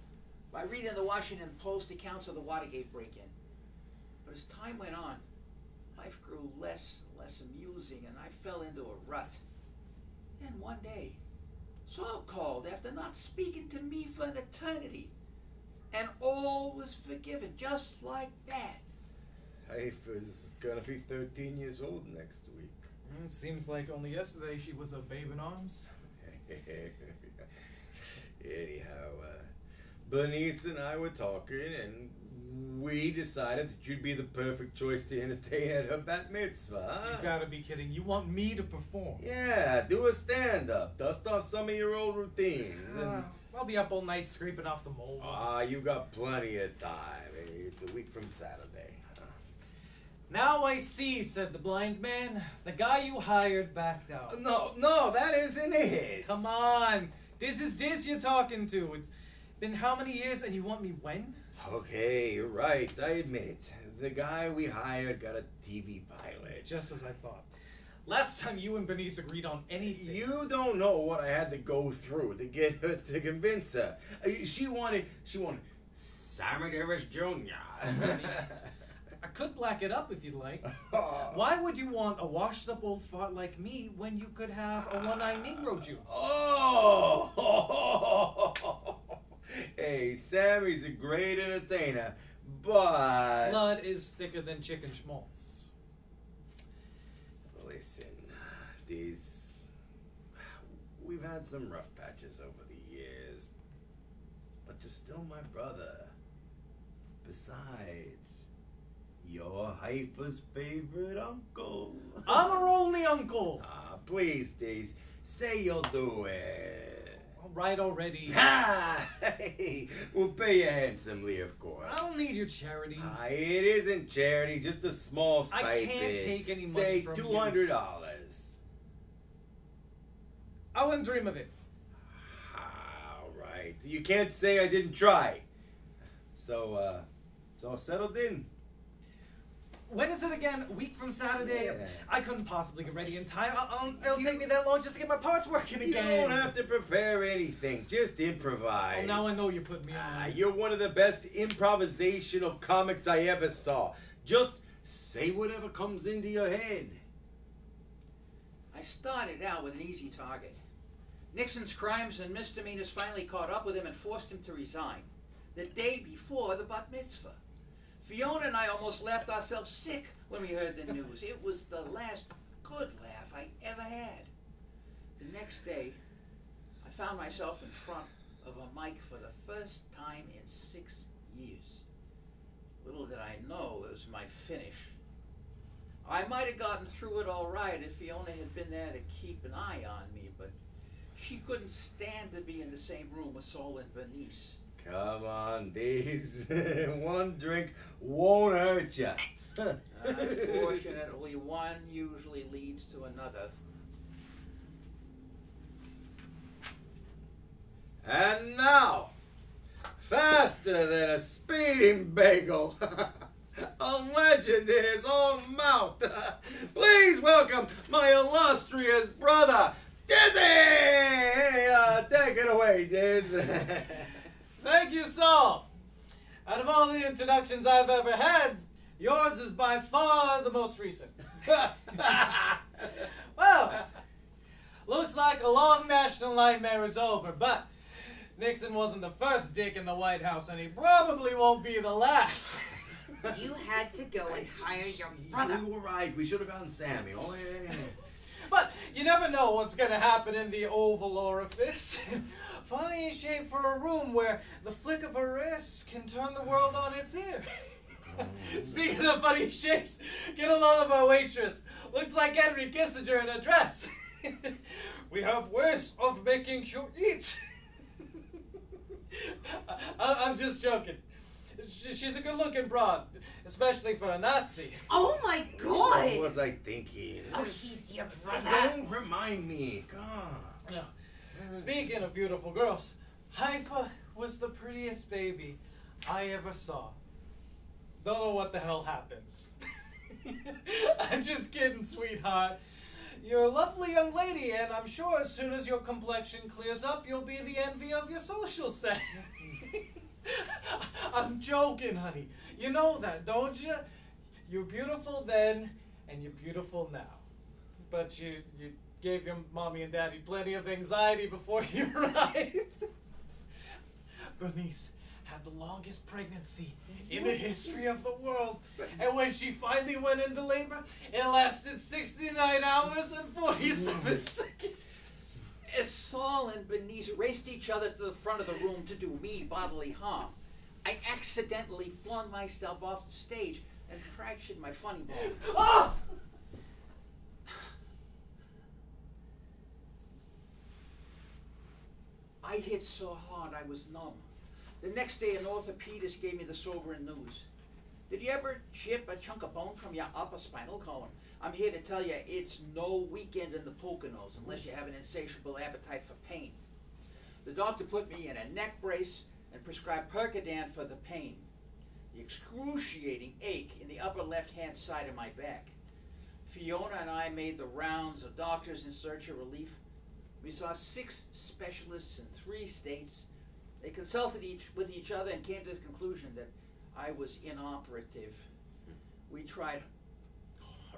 by reading the Washington Post accounts of the Watergate break-in. But as time went on, life grew less and less amusing, and I fell into a rut. Then one day, Saul called after not speaking to me for an eternity, and all was forgiven, just like that. Hafer's gonna be 13 years old next week. It seems like only yesterday she was a babe in arms. Anyhow, Bernice and I were talking, and we decided that you'd be the perfect choice to entertain at her bat mitzvah. Huh? You gotta be kidding. You want me to perform? Yeah, do a stand-up. Dust off some of your old routines. And I'll be up all night scraping off the mold. you got plenty of time. It's a week from Saturday. Now I see, said the blind man. The guy you hired backed out. No, that isn't it. Come on. This is Diz you're talking to. It's been how many years and you want me when? Okay, you're right. I admit it. The guy we hired got a TV pilot. Just as I thought. Last time you and Bernice agreed on anything. You don't know what I had to go through to get her to convince her. She wanted Sammy Davis Jr. I could black it up if you'd like. Why would you want a washed up old fart like me when you could have a one-eyed Negro Jew? Oh! Hey, Sammy's a great entertainer, but... Blood is thicker than chicken schmaltz. Listen, we've had some rough patches over the years, but you're still my brother. Besides, you're Haifa's favorite uncle. I'm her only uncle. Please, Daze, say you'll do it. All right already. Hey, we'll pay you handsomely, of course. I don't need your charity. It isn't charity, just a small stipend. I can't take any money Say from $200. I wouldn't dream of it. All right. You can't say I didn't try. So, it's all settled in. When is it again? A week from Saturday? Yeah. I couldn't possibly get ready in time. It'll take me that long just to get my parts working You again. don't have to prepare anything. Just improvise. Oh, now I know you're putting me on. You're one of the best improvisational comics I ever saw. Just say whatever comes into your head. I started out with an easy target. Nixon's crimes and misdemeanors finally caught up with him and forced him to resign the day before the bat mitzvah. Fiona and I almost laughed ourselves sick when we heard the news. It was the last good laugh I ever had. The next day, I found myself in front of a mic for the first time in 6 years. Little did I know it was my finish. I might have gotten through it all right if Fiona had been there to keep an eye on me, but she couldn't stand to be in the same room with Sol and Bernice. Come on, Deez. One drink won't hurt ya. Unfortunately, one usually leads to another. And now, faster than a speeding bagel, a legend in his own mouth. Please welcome my illustrious brother, Dizzy! Take it away, Diz. Thank you, Saul. Out of all the introductions I've ever had, yours is by far the most recent. Well, looks like a long national nightmare is over, but Nixon wasn't the first dick in the White House, and he probably won't be the last. You had to go and hire your brother. You were right. We should have gotten Sammy. Oh, yeah. But you never know what's going to happen in the Oval Orifice. Funny shape for a room where the flick of a wrist can turn the world on its ear. Speaking of funny shapes, get a load of our waitress. Looks like Henry Kissinger in a dress. We have ways of making you eat. I'm just joking. She's a good-looking broad, especially for a Nazi. Oh my God! What was I thinking? Oh, he's your brother. Don't remind me. God. No. Speaking of beautiful girls, Haifa was the prettiest baby I ever saw. Don't know what the hell happened. I'm just kidding, sweetheart. You're a lovely young lady, and I'm sure as soon as your complexion clears up, you'll be the envy of your social set. I'm joking, honey. You know that, don't you? You're beautiful then, and you're beautiful now. But you gave your mommy and daddy plenty of anxiety before you arrived. Bernice had the longest pregnancy in the history of the world. And when she finally went into labor, it lasted 69 hours and 47 seconds. As Saul and Bernice raced each other to the front of the room to do me bodily harm, I accidentally accidentally flung myself off the stage and fractured my funny bone. Ah! I hit so hard I was numb. The next day, an orthopedist gave me the sobering news. Did you ever chip a chunk of bone from your upper spinal column? I'm here to tell you it's no weekend in the Poconos unless you have an insatiable appetite for pain. The doctor put me in a neck brace and prescribed Percodan for the pain. The excruciating ache in the upper left-hand side of my back. Fiona and I made the rounds of doctors in search of relief. We saw 6 specialists in 3 states. They consulted with each other and came to the conclusion that I was inoperative. We tried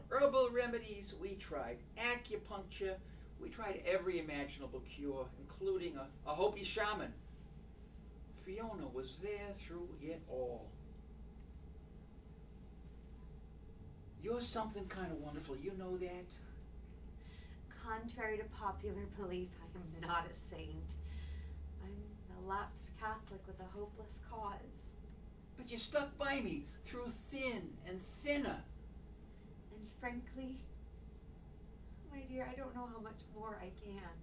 herbal remedies, we tried acupuncture, we tried every imaginable cure, including a Hopi shaman. Fiona was there through it all. You're something kind of wonderful, you know that? Contrary to popular belief, I am not a saint. I'm a lapsed Catholic with a hopeless cause. But you stuck by me through thin and thinner. And frankly, my dear, I don't know how much more I can.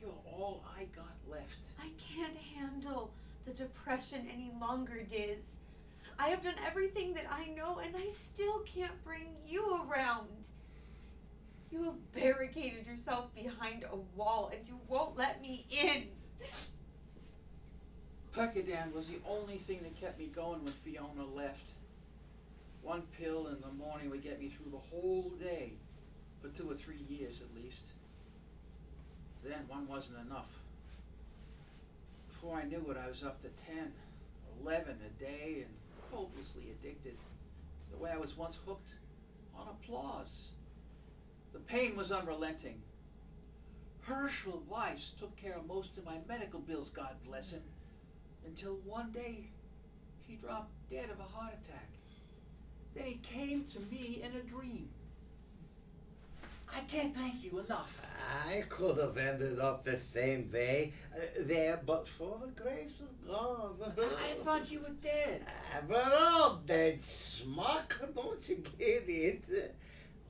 You're all I got left. I can't handle the depression any longer, Diz. I have done everything that I know, and I still can't bring you around. You have barricaded yourself behind a wall, and you won't let me in. Percodan was the only thing that kept me going when Fiona left. 1 pill in the morning would get me through the whole day, for 2 or 3 years at least. Then 1 wasn't enough. Before I knew it, I was up to 10, 11 a day, and hopelessly addicted. The way I was once hooked on applause. The pain was unrelenting. Herschel Weiss took care of most of my medical bills, God bless him, until one day he dropped dead of a heart attack. Then he came to me in a dream. I can't thank you enough. I could have ended up the same way there, but for the grace of God. I thought you were dead. But all dead schmuck, don't you get it?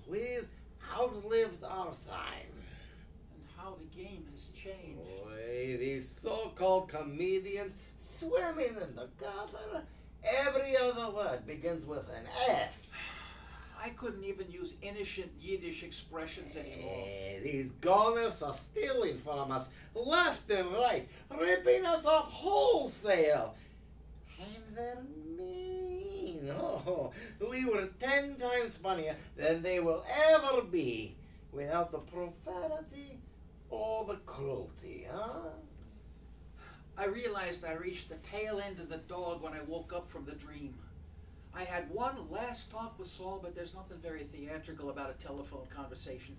We've outlived our time. And how the game has changed. Boy, these so-called comedians swimming in the gutter. Every other word begins with an F. I couldn't even use innocent Yiddish expressions anymore. These goners are stealing from us left and right, ripping us off wholesale. And they're mean. Oh, we were 10 times funnier than they will ever be without the profanity or the cruelty, huh? I realized I reached the tail end of the dog when I woke up from the dream. I had one last talk with Saul, but there's nothing very theatrical about a telephone conversation,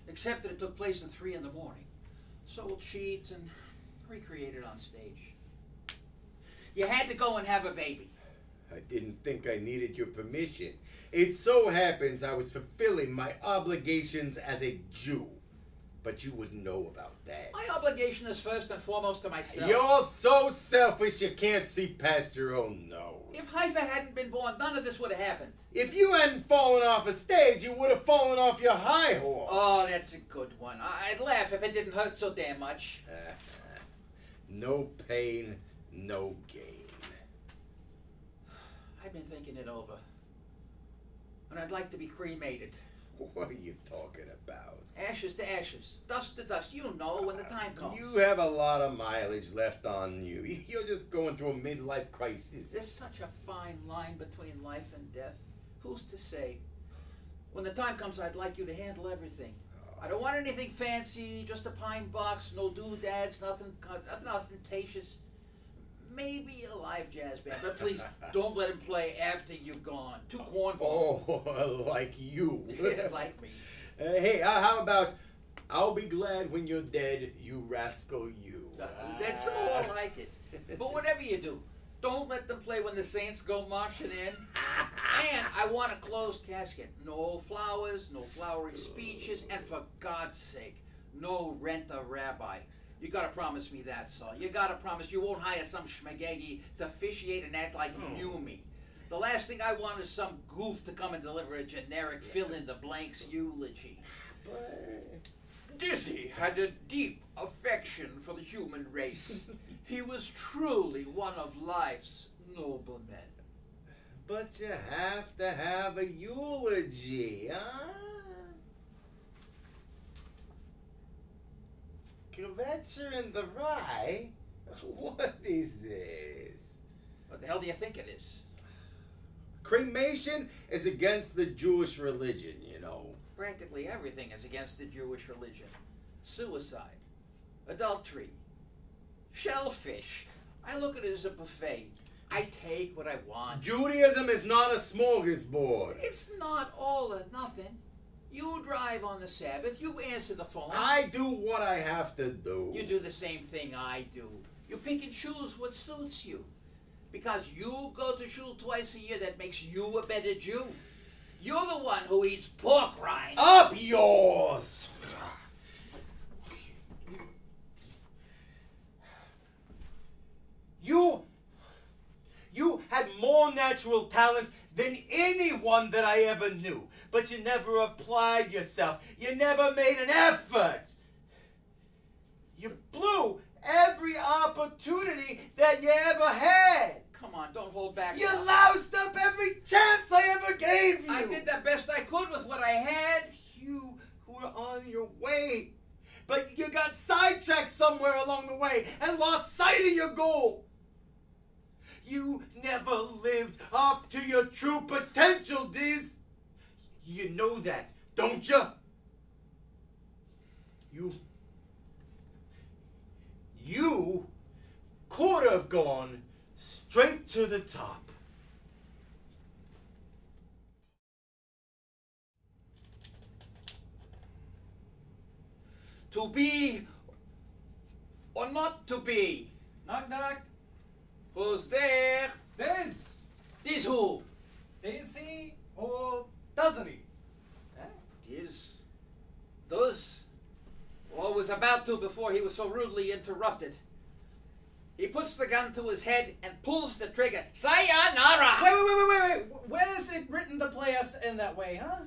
except that it took place at 3 in the morning. So we'll cheat and recreate it on stage. You had to go and have a baby. I didn't think I needed your permission. It so happens I was fulfilling my obligations as a Jew. But you wouldn't know about that. My obligation is first and foremost to myself. You're so selfish you can't see past your own nose. If Haifa hadn't been born, none of this would have happened. If you hadn't fallen off a stage, you would have fallen off your high horse. Oh, that's a good one. I'd laugh if it didn't hurt so damn much. No pain, no gain. I've been thinking it over. And I'd like to be cremated. What are you talking about? Ashes to ashes, dust to dust. You know when the time comes. You have a lot of mileage left on you. You're just going through a midlife crisis. There's such a fine line between life and death. Who's to say? When the time comes, I'd like you to handle everything. I don't want anything fancy, just a pine box, no doodads, nothing ostentatious. Maybe a live jazz band, but please don't let him play after you've gone. Too cornball. Oh, like you. Like me. Hey, how about, I'll be glad when you're dead, you rascal you. That's more like it. But whatever you do, don't let them play when the Saints go marching in. And I want a closed casket. No flowers, no flowery speeches, and for God's sake, no rent a rabbi. You gotta promise me that, Saul. You gotta promise you won't hire some schmagegi to officiate and act like he knew me. The last thing I want is some goof to come and deliver a generic fill-in-the-blanks eulogy. Dizzy had a deep affection for the human race. He was truly one of life's noblemen. But you have to have a eulogy, huh? Kvetcher in the Wry? What is this? What the hell do you think it is? Cremation is against the Jewish religion, you know. Practically everything is against the Jewish religion. Suicide, adultery, shellfish. I look at it as a buffet. I take what I want. Judaism is not a smorgasbord. It's not all or nothing. You drive on the Sabbath, you answer the phone. I do what I have to do. You do the same thing I do. You pick and choose what suits you. Because you go to shul twice a year, that makes you a better Jew. You're the one who eats pork rinds. Up yours! You had more natural talent than anyone that I ever knew. But you never applied yourself. You never made an effort. You blew every opportunity that you ever had. Come on, don't hold back. You loused up every chance I ever gave you. I did the best I could with what I had. You were on your way. But you got sidetracked somewhere along the way and lost sight of your goal. You never lived up to your true potential, Diz. You know that, don't you? You could have gone straight to the top. To be or not to be? Knock, knock. Who's there? Diz. Diz who? Is he or doesn't he? Diz. Does? Or was about to before he was so rudely interrupted. He puts the gun to his head and pulls the trigger. Sayonara! Wait. Where is it written to play us in that way, huh?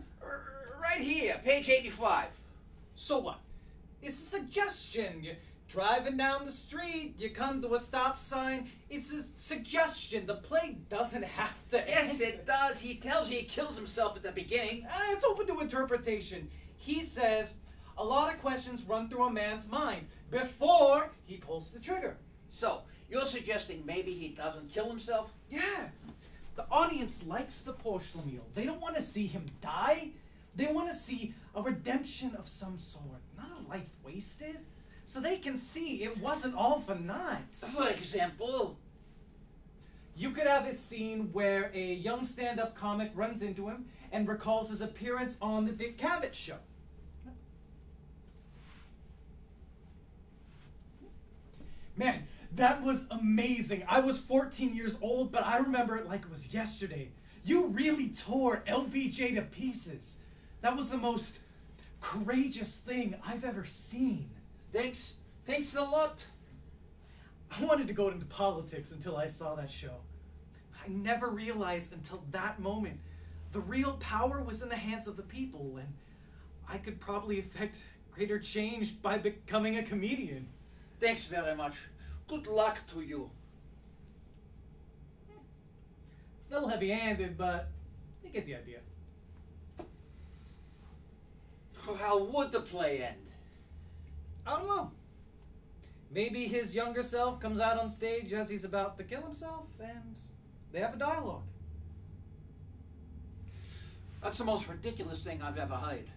Right here, page 85. So what? It's a suggestion. You're driving down the street, you come to a stop sign. It's a suggestion. The play doesn't have to Yes, end. it does. He tells you he kills himself at the beginning. It's open to interpretation. He says a lot of questions run through a man's mind before he pulls the trigger. So, you're suggesting maybe he doesn't kill himself? Yeah. The audience likes the poor shlemiel. They don't want to see him die. They want to see a redemption of some sort, not a life wasted. So they can see it wasn't all for naught. For example? You could have a scene where a young stand-up comic runs into him and recalls his appearance on the Dick Cavett show. Man, that was amazing. I was 14 years old, but I remember it like it was yesterday. You really tore LBJ to pieces. That was the most courageous thing I've ever seen. Thanks a lot. I wanted to go into politics until I saw that show. I never realized until that moment the real power was in the hands of the people, and I could probably affect greater change by becoming a comedian. Thanks very much. Good luck to you. A little heavy-handed, but you get the idea. How would the play end? I don't know. Maybe his younger self comes out on stage as he's about to kill himself, and they have a dialogue. That's the most ridiculous thing I've ever heard.